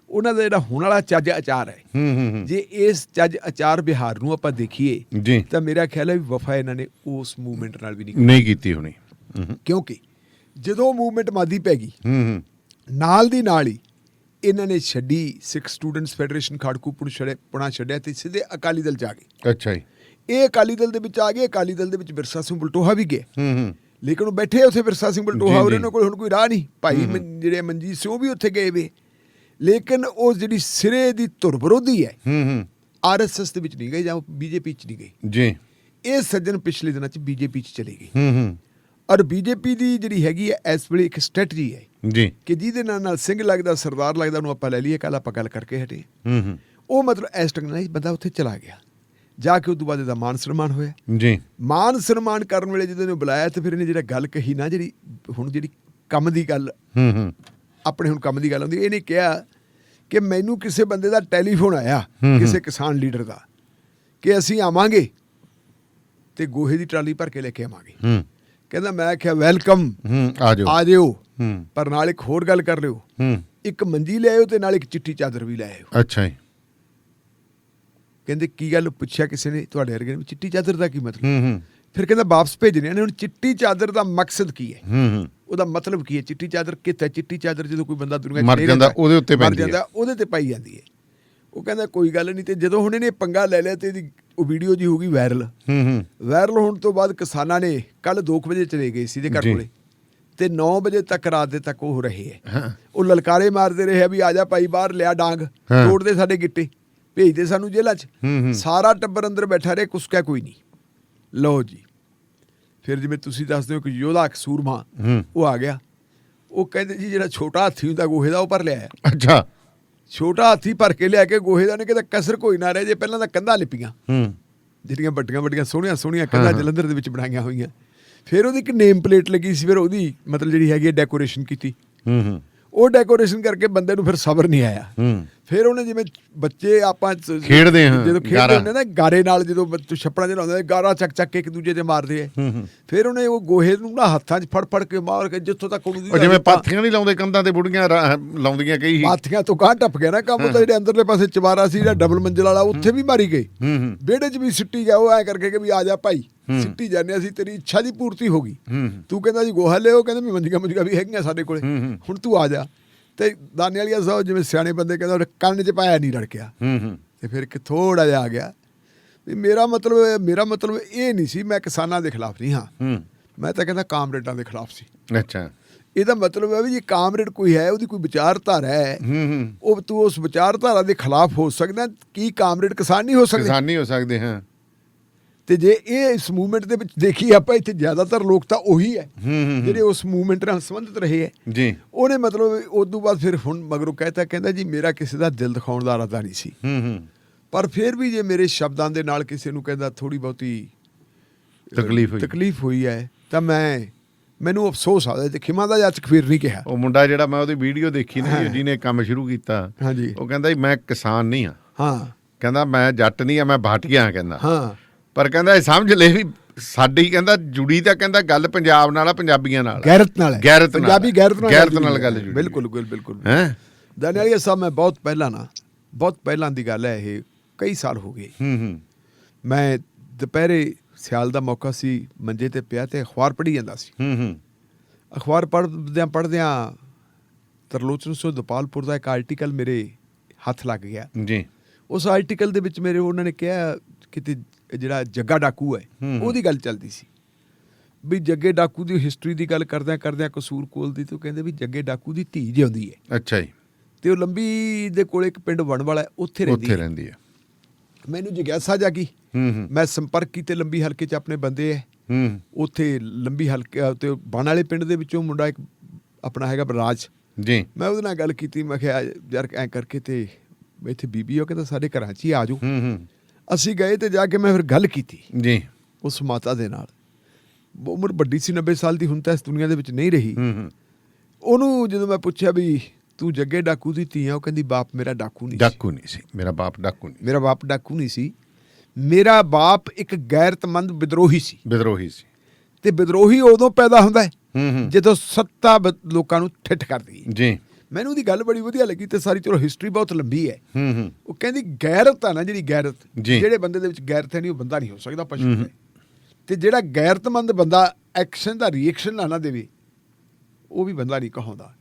ਉਹਨਾਂ ਦਾ ਜਿਹੜਾ ਹੁਣ ਵਾਲਾ ਚੱਜ ਅਚਾਰ ਹੈ, ਜੇ ਇਸ ਚੱਜ ਅਚਾਰ ਬਿਹਾਰ ਨੂੰ ਆਪਾਂ ਦੇਖੀਏ ਤਾਂ ਮੇਰਾ ਖਿਆਲ ਹੈ ਵੀ ਵਫਾ ਇਹਨਾਂ ਨੇ ਉਸ ਮੂਵਮੈਂਟ ਨਾਲ ਵੀ ਨਹੀਂ ਕੀਤੀ ਹੋਣੀ। ਕਿਉਂਕਿ ਜਦੋਂ ਮੂਵਮੈਂਟ ਮਾਦੀ ਪੈ ਗਈ, ਨਾਲ ਦੀ ਨਾਲ ਹੀ ਇਹਨਾਂ ਨੇ ਛੱਡੀ ਸਿੱਖ ਸਟੂਡੈਂਟਸ ਫੈਡਰੇਸ਼ਨ ਖਾੜਕੂ ਪੁਣਾ ਛੱਡਿਆ ਤੇ ਸਿੱਧੇ ਅਕਾਲੀ ਦਲ 'ਚ ਆ ਗਏ। ਅੱਛਾ ਜੀ। ਇਹ ਅਕਾਲੀ ਦਲ ਦੇ ਵਿੱਚ ਆ ਗਏ। ਅਕਾਲੀ ਦਲ ਦੇ ਵਿੱਚ ਬਿਰਸਾ ਸਿੰਘ ਬਲਟੋਹਾ ਵੀ ਗਏ, ਲੇਕਿਨ ਉਹ ਬੈਠੇ ਉੱਥੇ ਬਿਰਸਾ ਸਿੰਘ ਬਲਟੋਹਾ, ਉਹਨਾਂ ਕੋਲ ਹੁਣ ਕੋਈ ਰਾਹ ਨਹੀਂ। ਭਾਈ ਜਿਹੜੇ ਮਨਜੀਤ ਸਿੰਘ ਉਹ ਵੀ ਉੱਥੇ ਗਏ ਵੇ, ਲੇਕਿਨ ਉਹ ਜਿਹੜੀ ਸਿਰੇ ਦੀ ਧੁਰ ਵਿਰੋਧੀ ਹੈ, RSS ਦੇ ਵਿੱਚ ਨਹੀਂ ਗਏ ਜਾਂ BJP 'ਚ ਨਹੀਂ ਗਏ ਜੀ। ਇਹ ਸੱਜਣ ਪਿਛਲੇ ਦਿਨਾਂ 'ਚ BJP 'ਚ ਚਲੇ ਗਏ। ਔਰ BJP ਦੀ ਜਿਹੜੀ ਹੈਗੀ ਹੈ ਇਸ ਵੇਲੇ ਇੱਕ ਸਟ੍ਰੈਟਜੀ ਹੈ ਜੀ ਕਿ ਜਿਹਦੇ ਨਾਲ ਸਿੰਘ ਲੱਗਦਾ, ਸਰਦਾਰ ਲੱਗਦਾ, ਉਹਨੂੰ ਆਪਾਂ ਲੈ ਲਈਏ, ਕੱਲ ਆਪਾਂ ਗੱਲ ਕਰਕੇ ਹਟੇ। ਉਹ ਮਤਲਬ ਇਸ ਢੰਗ ਨਾਲ ਬੰਦਾ ਉੱਥੇ ਚਲਾ ਗਿਆ, ਜਾ ਕੇ ਉਦੋਂ ਬਾਅਦ ਇਹਦਾ ਮਾਨ ਸਨਮਾਨ ਹੋਇਆ ਜੀ। ਮਾਨ ਸਨਮਾਨ ਕਰਨ ਵੇਲੇ ਜਦੋਂ ਇਹਨੂੰ ਬੁਲਾਇਆ ਤੇ ਫਿਰ ਇਹਨੇ ਜਿਹੜਾ ਗੱਲ ਕਹੀ ਨਾ, ਜਿਹੜੀ ਕੰਮ ਦੀ ਗੱਲ, ਆਪਣੇ ਹੁਣ ਕੰਮ ਦੀ ਗੱਲ ਹੁੰਦੀ, ਇਹਨੇ ਕਿਹਾ ਕਿ ਮੈਨੂੰ ਕਿਸੇ ਬੰਦੇ ਦਾ ਟੈਲੀਫੋਨ ਆਇਆ, ਕਿਸੇ ਕਿਸਾਨ ਲੀਡਰ ਦਾ, ਕਿ ਅਸੀਂ ਆਵਾਂਗੇ ਤੇ ਗੋਹੇ ਦੀ ਟਰਾਲੀ ਭਰ ਕੇ ਲੈ ਕੇ ਆਵਾਂਗੇ। ਕਹਿੰਦਾ ਮੈਂ ਆਖਿਆ ਵੈਲਕਮ, ਆ ਜਿਓ, ਪਰ ਨਾਲ ਇੱਕ ਹੋਰ ਗੱਲ ਕਰ ਲਿਓ, ਇੱਕ ਮੰਜੀ ਲੈ ਆਇਓ ਤੇ ਨਾਲ ਇੱਕ ਚਿੱਟੀ ਚਾਦਰ ਵੀ ਲੈ ਆਇਓ। ਅੱਛਾ ਜੀ। ਕਹਿੰਦੇ ਕੀ ਗੱਲ, ਪੁੱਛਿਆ ਕਿਸੇ ਨੇ ਤੁਹਾਡੇ ਵਰਗੇ ਨੇ, ਚਿੱਟੀ ਚਾਦਰ ਦਾ ਕੀ ਮਤਲਬ? ਫਿਰ ਕਹਿੰਦਾ ਵਾਪਸ ਭੇਜਣੇ ਨੇ। ਹੁਣ ਚਿੱਟੀ ਚਾਦਰ ਦਾ ਮਕਸਦ ਕੀ ਹੈ? ਉਹਦਾ ਮਤਲਬ ਕੀ ਹੈ? ਚਿੱਟੀ ਚਾਦਰ ਕਿੱਥੇ? ਚਿੱਟੀ ਚਾਦਰ ਜਦੋਂ ਕੋਈ ਬੰਦਾ ਦੁਨੀਆ 'ਚ ਮਰ ਜਾਂਦਾ ਉਹਦੇ ਉੱਤੇ ਪੈਂਦੀ ਹੈ, ਉਹਦੇ ਤੇ ਪਾਈ ਜਾਂਦੀ ਹੈ। ਉਹ ਕਹਿੰਦਾ ਕੋਈ ਗੱਲ ਨਹੀਂ। ਤੇ ਜਦੋਂ ਹੁਣ ਇਹਨੇ ਪੰਗਾ ਲੈ ਲਿਆ ਤੇ ਇਹਦੀ ਉਹ ਵੀਡੀਓ ਜੀ ਹੋ ਗਈ ਵਾਇਰਲ। ਵਾਇਰਲ ਹੋਣ ਤੋਂ ਬਾਅਦ ਕਿਸਾਨਾਂ ਨੇ ਕੱਲ 2 ਵਜੇ ਚਲੇ ਗਏ ਸੀ ਇਹਦੇ ਘਰ ਕੋਲੇ ਤੇ 9 ਵਜੇ ਤੱਕ ਰਾਤ ਦੇ ਤੱਕ ਉਹ ਰਹੇ ਹੈ। ਉਹ ਲਲਕਾਰੇ ਮਾਰਦੇ ਰਹੇ ਆ ਵੀ ਆ ਜਾ ਭਾਈ ਬਾਹਰ ਲਿਆ ਡਾਂਗ, ਤੋੜਦੇ ਸਾਡੇ ਗਿੱਟੇ, ਭੇਜਦੇ ਸਾਨੂੰ ਜੇਲ੍ਹਾਂ 'ਚ। ਸਾਰਾ ਟੱਬਰ ਅੰਦਰ ਬੈਠਾ ਰਹੇ, ਕੁਸਕਾ ਕੋਈ ਨਹੀਂ। ਲਓ ਜੀ, ਫਿਰ ਜਿਵੇਂ ਤੁਸੀਂ ਦੱਸਦੇ ਹੋ ਕਿ ਯੋਧਾ ਇੱਕ ਸੂਰਮਾ ਉਹ ਆ ਗਿਆ। ਉਹ ਕਹਿੰਦੇ ਜੀ ਜਿਹੜਾ ਛੋਟਾ ਹਾਥੀ ਹੁੰਦਾ ਗੋਹੇ ਦਾ ਉਹ ਭਰ ਲਿਆ। ਅੱਛਾ, ਛੋਟਾ ਹਾਥੀ ਭਰ ਕੇ ਲਿਆ ਕੇ ਗੋਹੇ ਦਾ ਨੇ ਕਿਤੇ ਕਸਰ ਕੋਈ ਨਾ ਰਹੇ ਜੇ। ਪਹਿਲਾਂ ਤਾਂ ਕੰਧਾਂ ਲਿਪੀਆਂ ਜਿਹੜੀਆਂ ਵੱਡੀਆਂ ਵੱਡੀਆਂ ਸੋਹਣੀਆਂ ਸੋਹਣੀਆਂ ਕੰਧਾਂ ਜਲੰਧਰ ਦੇ ਵਿੱਚ ਬਣਾਈਆਂ ਹੋਈਆਂ। ਫਿਰ ਉਹਦੀ ਇੱਕ ਨੇਮ ਪਲੇਟ ਲੱਗੀ ਸੀ, ਫਿਰ ਉਹਦੀ ਮਤਲਬ ਜਿਹੜੀ ਹੈਗੀ ਡੈਕੋਰੇਸ਼ਨ ਕੀਤੀ। ਉਹ ਡੈਕੋਰੇਸ਼ਨ ਕਰਕੇ ਬੰਦੇ ਨੂੰ ਫਿਰ ਸਬਰ ਨਹੀਂ ਆਇਆ। ਫਿਰ ਉਹਨੇ ਜਿਵੇਂ ਬੱਚੇ ਆਪਾਂ ਖੇਡਦੇ ਹਾਂ ਜਦੋਂ ਖੇਡਦੇ ਹੁੰਦੇ ਨਾ ਗਾਰੇ ਨਾਲ, ਜਦੋਂ ਛੱਪੜਾਂ 'ਚ ਲਾਉਂਦੇ ਗਾਰਾ ਚੱਕ ਚੱਕ ਕੇ ਇੱਕ ਦੂਜੇ ਤੇ ਮਾਰਦੇ ਆ। ਫਿਰ ਉਹਨੇ ਉਹ ਗੋਹੇ ਨੂੰ ਨਾ ਹੱਥਾਂ 'ਚ ਫੜ ਫੜ ਕੇ ਮਾਰ ਕੇ ਜਿੱਥੋਂ ਤੱਕ ਉਹਨੂੰ ਜਿਵੇਂ ਪਾਥੀਆਂ ਨਹੀਂ ਲਾਉਂਦੇ ਕੰਧਾਂ ਤੇ ਬੁੜੀਆਂ ਲਾਉਂਦੀਆਂ ਕਈ ਪਾਥੀਆਂ ਤੋਂ ਗਾਂਹ ਟੱਪ ਗਿਆ ਨਾ ਕੰਮ। ਤਾਂ ਜਿਹੜੇ ਅੰਦਰਲੇ ਪਾਸੇ ਚਵਾਰਾ ਸੀ ਜਿਹੜਾ ਡਬਲ ਮੰਜ਼ਿਲ ਵਾਲਾ ਉੱਥੇ ਵੀ ਮਾਰੀ ਗਏ, ਵਿਹੜੇ 'ਚ ਵੀ ਸਿੱਟੀ ਗਿਆ। ਉਹ ਐ ਕਰਕੇ ਕਿ ਵੀ ਆ ਜਾ ਭਾਈ, ਸਿੱਟੀ ਜਾਂਦੇ ਅਸੀਂ, ਤੇਰੀ ਇੱਛਾ ਦੀ ਪੂਰਤੀ ਹੋ ਗਈ। ਤੂੰ ਕਹਿੰਦਾ ਜੀ ਗੋਹਾ ਲਿਓ, ਕਹਿੰਦੇ ਵੀ ਮੰਜੀਆਂ ਵੀ ਹੈਗੀਆਂ ਸਾਡੇ ਕੋਲੇ, ਹੁਣ ਤੂੰ ਆ ਜਾ। ਤੇ ਦਾਨੇ ਵਾਲੀਆ ਸਾਹਿਬ ਜਿਵੇਂ ਸਿਆਣੇ ਬੰਦੇ ਕਹਿੰਦਾ ਕੰਨ 'ਚ ਪਾਇਆ ਨਹੀਂ ਰੜਕਿਆ। ਤੇ ਫਿਰ ਇੱਕ ਥੋੜਾ ਜਿਹਾ ਆ ਗਿਆ ਵੀ ਮੇਰਾ ਮਤਲਬ ਇਹ ਨਹੀਂ ਸੀ ਮੈਂ ਕਿਸਾਨਾਂ ਦੇ ਖਿਲਾਫ ਨਹੀਂ ਹਾਂ, ਮੈਂ ਤਾਂ ਕਹਿੰਦਾ ਕਾਮਰੇਡਾਂ ਦੇ ਖਿਲਾਫ ਸੀ। ਅੱਛਾ, ਇਹਦਾ ਮਤਲਬ ਹੈ ਵੀ ਜੇ ਕਾਮਰੇਡ ਕੋਈ ਹੈ, ਉਹਦੀ ਕੋਈ ਵਿਚਾਰਧਾਰਾ ਹੈ, ਉਹ ਤੂੰ ਉਸ ਵਿਚਾਰਧਾਰਾ ਦੇ ਖਿਲਾਫ ਹੋ ਸਕਦਾ। ਕੀ ਕਾਮਰੇਡ ਕਿਸਾਨ ਨਹੀਂ ਹੋ ਸਕਦੇ? ਕਿਸਾਨ ਨਹੀਂ ਹੋ ਸਕਦੇ। ਹਾਂ, ਤੇ ਜੇ ਇਹ ਇਸ ਮੂਵਮੈਂਟ ਦੇ ਵਿੱਚ ਦੇਖੀਏ ਆਪਾਂ, ਇੱਥੇ ਜ਼ਿਆਦਾਤਰ ਲੋਕ ਤਾਂ ਉਹੀ ਹੈ ਜਿਹੜੇ ਉਸ ਮੂਵਮੈਂਟ ਨਾਲ ਸੰਬੰਧਿਤ ਰਹੇ ਹੈ ਜੀ। ਉਹਨੇ ਮਤਲਬ ਉਸ ਤੋਂ ਬਾਅਦ ਫਿਰ ਹੁਣ ਮਗਰੋਂ ਕਹਿੰਦਾ ਜੀ ਮੇਰਾ ਕਿਸੇ ਦਾ ਦਿਲ ਦਿਖਾਉਣ ਦਾ ਇਰਾਦਾ ਨਹੀਂ ਸੀ, ਪਰ ਫਿਰ ਵੀ ਜੇ ਮੇਰੇ ਸ਼ਬਦਾਂ ਦੇ ਨਾਲ ਕਿਸੇ ਨੂੰ ਕਹਿੰਦਾ ਥੋੜੀ ਬਹੁਤੀ ਤਕਲੀਫ ਹੋਈ ਹੈ ਤਾਂ ਮੈਨੂੰ ਅਫਸੋਸ ਆਦਾ ਤੇ ਖਿਮਾ ਦਾ ਜੱਜ ਫਿਰ ਨਹੀਂ ਕਿਹਾ। ਉਹ ਮੁੰਡਾ ਜਿਹੜਾ ਮੈਂ ਉਹਦੀ ਵੀਡੀਓ ਦੇਖੀ ਨਾ ਜਿਹਨੇ ਕੰਮ ਸ਼ੁਰੂ ਕੀਤਾ, ਉਹ ਕਹਿੰਦਾ ਜੀ ਮੈਂ ਕਿਸਾਨ ਨਹੀਂ ਹਾਂ, ਕਹਿੰਦਾ ਮੈਂ ਜੱਟ ਨਹੀਂ ਆ, ਮੈਂ ਭਾਟੀਆ। ਕਹਿੰਦਾ ਹਾਂ, ਪਰ ਕਹਿੰਦਾ ਇਹ ਸਮਝ ਲੈ ਵੀ ਸਾਡੀ ਕਹਿੰਦਾ ਜੁੜੀ ਤਾਂ ਕਹਿੰਦਾ ਗੱਲ ਪੰਜਾਬ ਨਾਲ ਆ, ਪੰਜਾਬੀਆਂ ਨਾਲ, ਗੈਰਤ ਨਾਲ ਗੱਲ ਜੁੜੀ। ਬਿਲਕੁਲ ਹੈ ਦਾਨਿਆਲੀਆ ਸਾਹਿਬ। ਮੈਂ ਬਹੁਤ ਪਹਿਲਾਂ ਦੀ ਗੱਲ ਹੈ, ਇਹ ਕਈ ਸਾਲ ਹੋ ਗਏ। ਮੈਂ ਦੁਪਹਿਰੇ ਸਿਆਲ ਦਾ ਮੌਕਾ ਸੀ, ਮੰਜੇ ਤੇ ਪਿਆ ਤੇ ਅਖਬਾਰ ਪੜ੍ਹੀ ਜਾਂਦਾ ਸੀ। ਅਖਬਾਰ ਪੜ੍ਹਦਿਆਂ ਤਰਲੋਚਨ ਸਿੰਘ ਦੁਪਾਲਪੁਰ ਦਾ ਇੱਕ ਆਰਟੀਕਲ ਮੇਰੇ ਹੱਥ ਲੱਗ ਗਿਆ ਜੀ। ਉਸ ਆਰਟੀਕਲ ਦੇ ਵਿੱਚ ਮੇਰੇ ਉਹਨਾਂ ਨੇ ਕਿਹਾ ਕਿਤੇ ਜਿਹੜਾ ਜੱਗਾ ਡਾਕੂ ਹੈ ਉਹਦੀ ਗੱਲ ਚੱਲਦੀ ਸੀ ਵੀ ਜੱਗੇ ਡਾਕੂ ਦੀ ਹਿਸਟਰੀ ਦੀ ਗੱਲ ਕਰਦਿਆਂ ਕਸੂਰ ਕੋਲ ਦੀ ਤੋਂ ਕਹਿੰਦੇ ਵੀ ਜੱਗੇ ਡਾਕੂ ਦੀ ਧੀ ਜਿਉਂਦੀ ਹੈ। ਅੱਛਾ ਜੀ। ਤੇ ਉਹ ਲੰਬੀ ਦੇ ਕੋਲ ਇੱਕ ਪਿੰਡ ਬਣ ਵਾਲਾ ਉੱਥੇ ਰਹਿੰਦੀ ਹੈ। ਮੈਨੂੰ ਜਿਗਿਆਸਾ ਜਾਗੀ, ਮੈਂ ਸੰਪਰਕ ਕੀਤੇ ਲੰਬੀ ਹਲਕੇ 'ਚ ਆਪਣੇ ਬੰਦੇ ਹੈ ਉੱਥੇ ਲੰਬੀ ਹਲਕੇ ਤੇ ਬਣ ਵਾਲੇ ਪਿੰਡ ਦੇ ਵਿੱਚੋਂ ਮੁੰਡਾ ਇੱਕ ਆਪਣਾ ਹੈਗਾ ਰਾਜ ਜੀ। ਮੈਂ ਉਹਦੇ ਨਾਲ ਗੱਲ ਕੀਤੀ, ਮੈਂ ਕਿਹਾ ਯਾਰ ਐਂ ਕਰਕੇ ਤੇ ਇੱਥੇ ਬੀਬੀ, ਉਹ ਕਹਿੰਦਾ ਸਾਡੇ ਘਰਾਂ 'ਚ ਹੀ ਆ ਜਾਓ। ਅਸੀਂ ਗਏ ਤੇ ਜਾ ਕੇ ਮੈਂ ਫਿਰ ਗੱਲ ਕੀਤੀ ਜੀ ਉਸ ਮਾਤਾ ਦੇ ਨਾਲ। ਉਮਰ ਵੱਡੀ ਸੀ, 90 ਸਾਲ ਦੀ, ਹੁਣ ਤਾਂ ਇਸ ਦੁਨੀਆ ਦੇ ਵਿੱਚ ਨਹੀਂ ਰਹੀ। ਉਹਨੂੰ ਜਦੋਂ ਮੈਂ ਪੁੱਛਿਆ ਵੀ ਤੂੰ ਜੱਗੇ ਡਾਕੂ ਦੀ ਧੀ ਆ, ਉਹ ਕਹਿੰਦੀ ਬਾਪ ਮੇਰਾ ਡਾਕੂ ਨਹੀਂ ਸੀ। ਮੇਰਾ ਬਾਪ ਡਾਕੂ ਨਹੀਂ ਸੀ। ਮੇਰਾ ਬਾਪ ਇੱਕ ਗੈਰਤਮੰਦ ਵਿਦਰੋਹੀ ਸੀ। ਤੇ ਵਿਦਰੋਹੀ ਉਦੋਂ ਪੈਦਾ ਹੁੰਦਾ ਹੈ ਜਦੋਂ ਸੱਤਾ ਲੋਕਾਂ ਨੂੰ ਠਿੱਠ ਕਰਦੀ ਹੈ ਜੀ। ਮੈਨੂੰ ਉਹਦੀ ਗੱਲ ਬੜੀ ਵਧੀਆ ਲੱਗੀ ਤੇ ਸਾਰੀ ਚਲੋ ਹਿਸਟਰੀ ਬਹੁਤ ਲੰਬੀ ਹੈ। ਉਹ ਕਹਿੰਦੀ ਗੈਰਤ ਆ ਨਾ, ਜਿਹੜੀ ਗੈਰਤ, ਜਿਹੜੇ ਬੰਦੇ ਦੇ ਵਿੱਚ ਗੈਰਤ ਹੈ ਨਹੀਂ, ਉਹ ਬੰਦਾ ਨਹੀਂ ਹੋ ਸਕਦਾ, ਪਸ਼ੂ ਹੈ। ਤੇ ਜਿਹੜਾ ਗੈਰਤਮੰਦ ਬੰਦਾ ਐਕਸ਼ਨ ਦਾ ਰਿਐਕਸ਼ਨ ਨਾ ਦੇਵੇ, ਉਹ ਵੀ ਬੰਦਾ ਨਹੀਂ ਕਹਾਉਂਦਾ।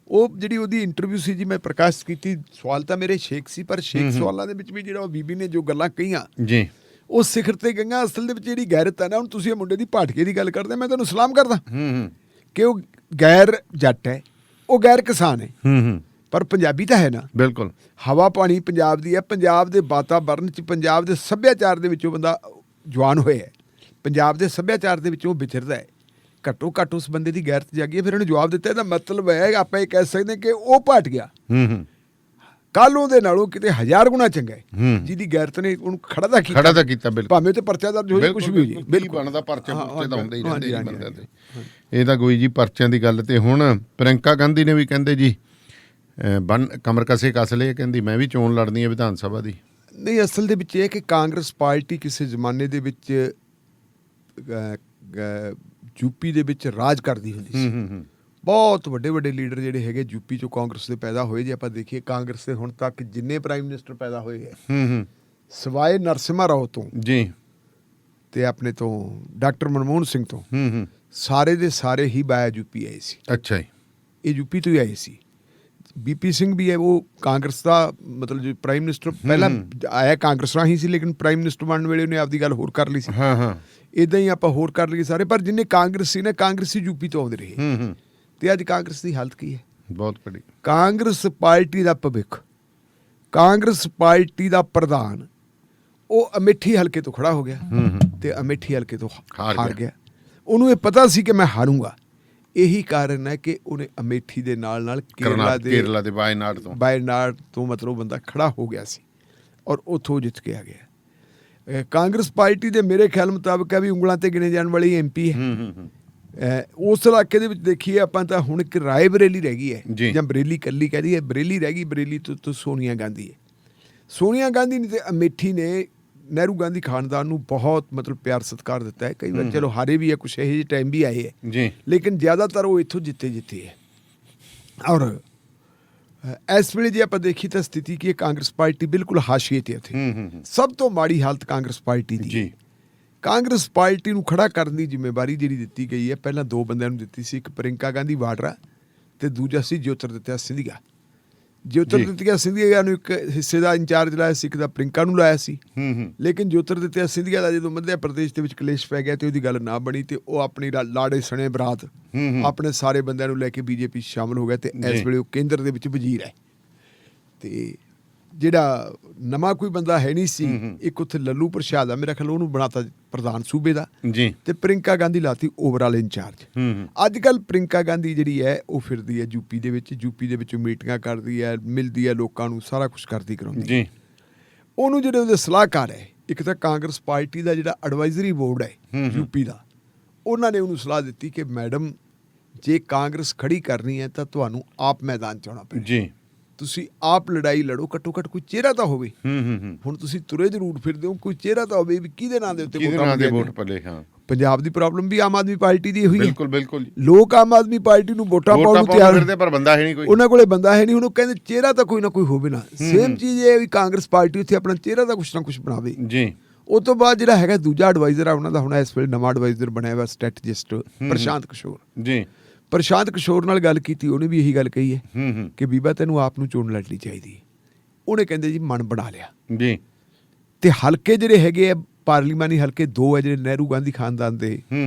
ਉਹ ਜਿਹੜੀ ਉਹਦੀ ਇੰਟਰਵਿਊ ਸੀ ਜੀ, ਮੈਂ ਪ੍ਰਕਾਸ਼ਿਤ ਕੀਤੀ। ਸਵਾਲ ਤਾਂ ਮੇਰੇ ਛੇਕ ਸੀ, ਪਰ ਛੇਕ ਸਵਾਲਾਂ ਦੇ ਵਿੱਚ ਵੀ ਜਿਹੜਾ ਉਹ ਬੀਬੀ ਨੇ ਜੋ ਗੱਲਾਂ ਕਹੀਆਂ ਜੀ, ਉਹ ਸਿਖਰ ਤੇ ਗਈਆਂ। ਅਸਲ ਦੇ ਵਿੱਚ ਜਿਹੜੀ ਗੈਰਤ ਹੈ ਨਾ, ਹੁਣ ਤੁਸੀਂ ਇਹ ਮੁੰਡੇ ਦੀ ਭਾਟਕੇ ਦੀ ਗੱਲ ਕਰਦੇ, ਮੈਂ ਤੁਹਾਨੂੰ ਸਲਾਮ ਕਰਦਾ ਕਿ ਉਹ ਗੈਰ ਜੱਟ ਹੈ, ਉਹ ਗੈਰ ਕਿਸਾਨ ਹੈ, ਪਰ ਪੰਜਾਬੀ ਤਾਂ ਹੈ ਨਾ। ਬਿਲਕੁਲ। ਹਵਾ ਪਾਣੀ ਪੰਜਾਬ ਦੀ ਹੈ, ਪੰਜਾਬ ਦੇ ਵਾਤਾਵਰਨ 'ਚ, ਪੰਜਾਬ ਦੇ ਸੱਭਿਆਚਾਰ ਦੇ ਵਿੱਚੋਂ ਬੰਦਾ ਜਵਾਨ ਹੋਇਆ ਹੈ, ਪੰਜਾਬ ਦੇ ਸੱਭਿਆਚਾਰ ਦੇ ਵਿੱਚੋਂ ਵਿਚਰਦਾ ਹੈ। ਘੱਟੋ ਘੱਟ ਉਸ ਬੰਦੇ ਦੀ ਗੈਰਤ ਜਾਗੀ ਹੈ। ਫਿਰ ਉਹਨੇ ਜਵਾਬ ਦਿੱਤਾ, ਇਹਦਾ ਮਤਲਬ ਹੈ ਆਪਾਂ ਇਹ ਕਹਿ ਸਕਦੇ ਕਿ ਉਹ ਭਟ ਗਿਆ, ਕੱਲ੍ਹ ਉਹਦੇ ਨਾਲੋਂ ਕਿਤੇ 1000 ਗੁਣਾ ਚੰਗਾ ਹੈ ਜਿਹਦੀ ਗੈਰਤ ਨੇ ਉਹਨੂੰ ਖੜਾ ਤਾਂ ਕੀਤਾ। ਭਾਵੇਂ ਤੇ ਪਰਚਾ ਦਰਜ ਹੋ ਜਾਏ, ਕੁਛ ਵੀ ਹੋ ਜਾਏ, ਬਿਲਕੁਲ ਬਣਦਾ ਪਰਚੇ ਤਾਂ ਹੁੰਦੇ ਹੀ ਰਹਿੰਦੇ ਬੰਦਿਆਂ ਤੇ। ਇਹ ਤਾਂ ਕੋਈ ਜੀ ਪਰਚਿਆਂ ਦੀ ਗੱਲ। ਤੇ ਹੁਣ ਪ੍ਰਿਅੰਕਾ ਗਾਂਧੀ ਨੇ ਵੀ ਕਹਿੰਦੇ ਜੀ ਕਮਰ ਕਸੇ ਕੱਸ ਲਏ, ਕਹਿੰਦੀ ਮੈਂ ਵੀ ਚੋਣ ਲੜਨੀ ਹੈ ਵਿਧਾਨ ਸਭਾ ਦੀ। ਨਹੀਂ, ਅਸਲ ਦੇ ਵਿੱਚ ਇਹ ਕਿ ਕਾਂਗਰਸ ਪਾਰਟੀ ਕਿਸੇ ਜ਼ਮਾਨੇ ਦੇ ਵਿੱਚ ਯੂਪੀ ਦੇ ਵਿੱਚ ਰਾਜ ਕਰਦੀ ਹੁੰਦੀ ਸੀ। ਬਹੁਤ ਵੱਡੇ ਵੱਡੇ ਲੀਡਰ ਜਿਹੜੇ ਹੈਗੇ ਯੂਪੀ ਚੋਂ ਕਾਂਗਰਸ ਦੇ ਪੈਦਾ ਹੋਏ। ਜੇ ਆਪਾਂ ਦੇਖੀਏ ਕਾਂਗਰਸ ਦੇ ਹੁਣ ਤੱਕ ਜਿੰਨੇ ਪ੍ਰਾਈਮ ਮਿਨਿਸਟਰ ਪੈਦਾ ਹੋਏ ਹੈ ਸਿਵਾਏ ਨਰਸਿਮਹਾ ਰਾਓ ਤੋਂ ਜੀ, ਤੇ ਆਪਣੇ ਤੋਂ ਡਾਕਟਰ ਮਨਮੋਹਨ ਸਿੰਘ ਤੋਂ ਸਾਰੇ ਦੇ ਸਾਰੇ ਹੀ ਬਾਇਆ ਯੂਪੀ ਆਏ ਸੀ। ਅੱਛਾ ਜੀ। ਇਹ ਯੂਪੀ ਤੋਂ ਹੀ ਆਏ ਸੀ। ਬੀਪੀ ਸਿੰਘ ਵੀ ਹੈ, ਉਹ ਕਾਂਗਰਸ ਦਾ ਮਤਲਬ ਜੋ ਪ੍ਰਾਈਮ ਮਿਨਿਸਟਰ ਪਹਿਲਾਂ ਆਇਆ ਕਾਂਗਰਸ ਰਾਹੀਂ ਸੀ, ਲੇਕਿਨ ਪ੍ਰਾਈਮ ਮਿਨਿਸਟਰ ਬਣਨ ਵੇਲੇ ਉਹਨੇ ਆਪਦੀ ਗੱਲ ਹੋਰ ਕਰ ਲਈ ਸੀ। ਇੱਦਾਂ ਹੀ ਆਪਾਂ ਹੋਰ ਕਰ ਲਈਏ ਸਾਰੇ, ਪਰ ਜਿੰਨੇ ਕਾਂਗਰਸ ਸੀ ਨਾ, ਕਾਂਗਰਸੀ ਯੂਪੀ ਤੋਂ ਆਉਂਦੇ ਰਹੇ। ਤੇ ਅੱਜ ਕਾਂਗਰਸ ਦੀ ਹਾਲਤ ਕੀ ਹੈ? ਬਹੁਤ ਬੜੀ। ਕਾਂਗਰਸ ਪਾਰਟੀ ਦਾ ਭਵਿੱਖ, ਕਾਂਗਰਸ ਪਾਰਟੀ ਦਾ ਪ੍ਰਧਾਨ ਉਹ ਅਮੇਠੀ ਹਲਕੇ ਤੋਂ ਖੜਾ ਹੋ ਗਿਆ ਤੇ ਅਮੇਠੀ ਹਲਕੇ ਤੋਂ ਹਾਰ ਗਿਆ। ਉਹਨੂੰ ਇਹ ਪਤਾ ਸੀ ਕਿ ਮੈਂ ਹਾਰੂੰਗਾ। ਇਹੀ ਕਾਰਨ ਹੈ ਕਿ ਉਹਨੇ ਅਮੇਠੀ ਦੇ ਨਾਲ ਕੇਰਲਾ ਦੇ ਵਾਇਨਾਡ ਤੋਂ ਮਤਲਬ ਬੰਦਾ ਖੜਾ ਹੋ ਗਿਆ ਸੀ ਔਰ ਉੱਥੋਂ ਜਿੱਤ ਕੇ ਆ ਗਿਆ। ਕਾਂਗਰਸ ਪਾਰਟੀ ਦੇ ਮੇਰੇ ਖਿਆਲ ਮੁਤਾਬਕ ਹੈ ਵੀ ਉਂਗਲਾਂ ਤੇ ਗਿਣੇ ਜਾਣ ਵਾਲੀ MP ਹੈ। ਉਸ ਇਲਾਕੇ ਦੇ ਵਿੱਚ ਦੇਖੀਏ ਆਪਾਂ ਤਾਂ ਹੁਣ ਇੱਕ ਰਾਏ ਬਰੇਲੀ ਰਹਿ ਗਈ ਹੈ, ਜਾਂ ਬਰੇਲੀ ਕੱਲੀ ਕਹਿ ਦਈਏ, ਬਰੇਲੀ ਰਹਿ ਗਈ। ਬਰੇਲੀ ਤੋਂ ਸੋਨੀਆ ਗਾਂਧੀ ਹੈ। ਸੋਨੀਆ ਗਾਂਧੀ ਨੇ ਤੇ ਅਮੇਠੀ ਨੇ ਨਹਿਰੂ ਗਾਂਧੀ ਖਾਨਦਾਨ ਨੂੰ ਬਹੁਤ ਮਤਲਬ ਪਿਆਰ ਸਤਿਕਾਰ ਦਿੱਤਾ ਹੈ। ਕਈ ਵਾਰ ਚਲੋ ਹਾਰੇ ਵੀ ਹੈ, ਕੁਛ ਇਹੋ ਜਿਹੇ ਟਾਈਮ ਵੀ ਆਏ ਹੈ, ਲੇਕਿਨ ਜ਼ਿਆਦਾਤਰ ਉਹ ਇੱਥੋਂ ਜਿੱਤੇ ਹੈ। ਔਰ ਇਸ ਵੇਲੇ ਜੇ ਆਪਾਂ ਦੇਖੀ ਤਾਂ ਸਥਿਤੀ ਕੀ ਹੈ, ਕਾਂਗਰਸ ਪਾਰਟੀ ਬਿਲਕੁਲ ਹਾਸ਼ੀਏ ਤੇ ਹੈ। ਸਭ ਤੋਂ ਮਾੜੀ ਹਾਲਤ ਕਾਂਗਰਸ ਪਾਰਟੀ ਦੀ। ਕਾਂਗਰਸ ਪਾਰਟੀ ਨੂੰ ਖੜਾ ਕਰਨ ਦੀ ਜ਼ਿੰਮੇਵਾਰੀ ਜਿਹੜੀ ਦਿੱਤੀ ਗਈ ਹੈ, ਪਹਿਲਾਂ ਦੋ ਬੰਦਿਆਂ ਨੂੰ ਦਿੱਤੀ ਸੀ। ਇੱਕ ਪ੍ਰਿੰਕਾ ਗਾਂਧੀ ਵਾਡਰਾ ਤੇ ਦੂਜਾ ਸੀ ਜੋਤਿਰਾਦਿੱਤਿਆ ਸਿੰਧੀਆ। ਜੋਤਿਰਾਦਿੱਤਿਆ ਸਿੰਧੀਆ ਨੂੰ ਇੱਕ ਹਿੱਸੇ ਦਾ ਇੰਚਾਰਜ ਲਾਇਆ ਸੀ, ਇੱਕ ਦਾ ਪ੍ਰਿੰਕਾ ਨੂੰ ਲਾਇਆ ਸੀ। ਲੇਕਿਨ ਜੋਤਿਰਾਦਿੱਤਿਆ ਸਿੰਧੀਆ ਦਾ ਜਦੋਂ ਮੱਧ ਪ੍ਰਦੇਸ਼ ਦੇ ਵਿੱਚ ਕਲੇਸ਼ ਪੈ ਗਿਆ ਤੇ ਉਹਦੀ ਗੱਲ ਨਾ ਬਣੀ ਤੇ ਉਹ ਆਪਣੀ ਲਾੜੇ ਸਣੇ ਬਰਾਤ ਆਪਣੇ ਸਾਰੇ ਬੰਦਿਆਂ ਨੂੰ ਲੈ ਕੇ BJP ਸ਼ਾਮਲ ਹੋ ਗਿਆ ਤੇ ਇਸ ਵੇਲੇ ਉਹ ਕੇਂਦਰ ਦੇ ਵਿੱਚ ਵਜ਼ੀਰ ਹੈ। ਤੇ ਜਿਹੜਾ ਨਵਾਂ ਕੋਈ ਬੰਦਾ ਹੈ ਨਹੀਂ ਸੀ, ਇੱਕ ਉੱਥੇ ਲੱਲੂ ਪ੍ਰਸ਼ਾਦ ਆ, ਮੇਰਾ ਖਿਆਲ ਉਹਨੂੰ ਬਣਾਤਾ ਪ੍ਰਧਾਨ ਸੂਬੇ ਦਾ, ਤੇ ਪ੍ਰਿੰਕਾ ਗਾਂਧੀ ਲਾਤੀ ਓਵਰਆਲ ਇੰਚਾਰਜ। ਅੱਜ ਕੱਲ੍ਹ ਪ੍ਰਿੰਕਾ ਗਾਂਧੀ ਜਿਹੜੀ ਹੈ ਉਹ ਫਿਰਦੀ ਹੈ ਯੂਪੀ ਦੇ ਵਿੱਚ ਮੀਟਿੰਗਾਂ ਕਰਦੀ ਹੈ, ਮਿਲਦੀ ਹੈ ਲੋਕਾਂ ਨੂੰ, ਸਾਰਾ ਕੁਛ ਕਰਦੀ ਕਰਾਉਂਦੀ। ਉਹਨੂੰ ਜਿਹੜੇ ਉਹਦੇ ਸਲਾਹਕਾਰ ਹੈ, ਇੱਕ ਤਾਂ ਕਾਂਗਰਸ ਪਾਰਟੀ ਦਾ ਜਿਹੜਾ ਐਡਵਾਈਜ਼ਰੀ ਬੋਰਡ ਹੈ ਯੂਪੀ ਦਾ, ਉਹਨਾਂ ਨੇ ਉਹਨੂੰ ਸਲਾਹ ਦਿੱਤੀ ਕਿ ਮੈਡਮ ਜੇ ਕਾਂਗਰਸ ਖੜੀ ਕਰਨੀ ਹੈ ਤਾਂ ਤੁਹਾਨੂੰ ਆਪ ਮੈਦਾਨ 'ਚ ਆਉਣਾ ਪੈਣਾ। ਤੁਸੀਂ ਆਪ ਲੜਾਈ ਲੜੋ, ਘੱਟੋ ਘੱਟ ਕੋਈ ਚਿਹਰਾ ਤਾਂ ਹੋਵੇ। ਹੁਣ ਤੁਸੀਂ ਤੁਰੇ ਜ਼ਰੂਰ ਫਿਰਦੇ ਹੋ, ਕੋਈ ਚਿਹਰਾ ਤਾਂ ਹੋਵੇ ਵੀ ਕਿਹਦੇ ਨਾਂ ਦੇ ਉੱਤੇ ਵੋਟ ਪਲੇ। ਪੰਜਾਬ ਦੀ ਪ੍ਰੋਬਲਮ ਵੀ ਆਮ ਆਦਮੀ ਪਾਰਟੀ ਦੀ ਹੋਈ ਹੈ। ਬਿਲਕੁਲ ਲੋਕ ਆਮ ਆਦਮੀ ਪਾਰਟੀ ਨੂੰ ਵੋਟਾਂ ਪਾਉਣ ਨੂੰ ਤਿਆਰ ਫਿਰਦੇ, ਪਰ ਬੰਦਾ ਹੈ ਨਹੀਂ ਕੋਈ, ਉਹਨਾਂ ਕੋਲੇ ਬੰਦਾ ਹੈ ਨਹੀਂ। ਹੁਣ ਉਹ ਕਹਿੰਦੇ ਚਿਹਰਾ ਤਾਂ ਕੋਈ ਨਾ ਕੋਈ ਹੋਵੇ ਨਾ। ਸੇਮ ਚੀਜ਼ ਇਹ ਵੀ ਕਾਂਗਰਸ ਪਾਰਟੀ ਉੱਥੇ ਆਪਣਾ ਚਿਹਰਾ ਤਾਂ ਕੁਛ ਨਾ ਕੁਛ ਬਣਾਵੇ। ਉਹ ਤੋਂ ਬਾਅਦ ਜਿਹੜਾ ਹੈਗਾ ਦੂਜਾ ਐਡਵਾਈਜ਼ਰ ਆ ਉਹਨਾਂ ਦਾ, ਹੁਣ ਇਸ ਵੇਲੇ ਨਵਾਂ ਐਡਵਾਈਜ਼ਰ ਬਣਿਆ ਵਾ ਸਟ੍ਰੈਟਜਿਸਟ ਪ੍ਰਸ਼ਾਂਤ ਕਿਸ਼ੋਰ। ਪ੍ਰਸ਼ਾਂਤ ਕਿਸ਼ੋਰ ਨਾਲ ਗੱਲ ਕੀਤੀ, ਉਹਨੇ ਵੀ ਇਹੀ ਗੱਲ ਕਹੀ ਹੈ ਕਿ ਬੀਬਾ ਤੈਨੂੰ ਆਪ ਨੂੰ ਚੋਣ ਲੜਨੀ ਚਾਹੀਦੀ। ਉਹਨੇ ਕਹਿੰਦੇ ਜੀ ਮਨ ਬਣਾ ਲਿਆ ਤੇ ਹਲਕੇ ਜਿਹੜੇ ਹੈਗੇ ਆ ਪਾਰਲੀਮਾਨੀ ਹਲਕੇ ਦੋ ਹੈ ਜਿਹੜੇ ਨਹਿਰੂ ਗਾਂਧੀ ਖਾਨਦਾਨ ਦੇ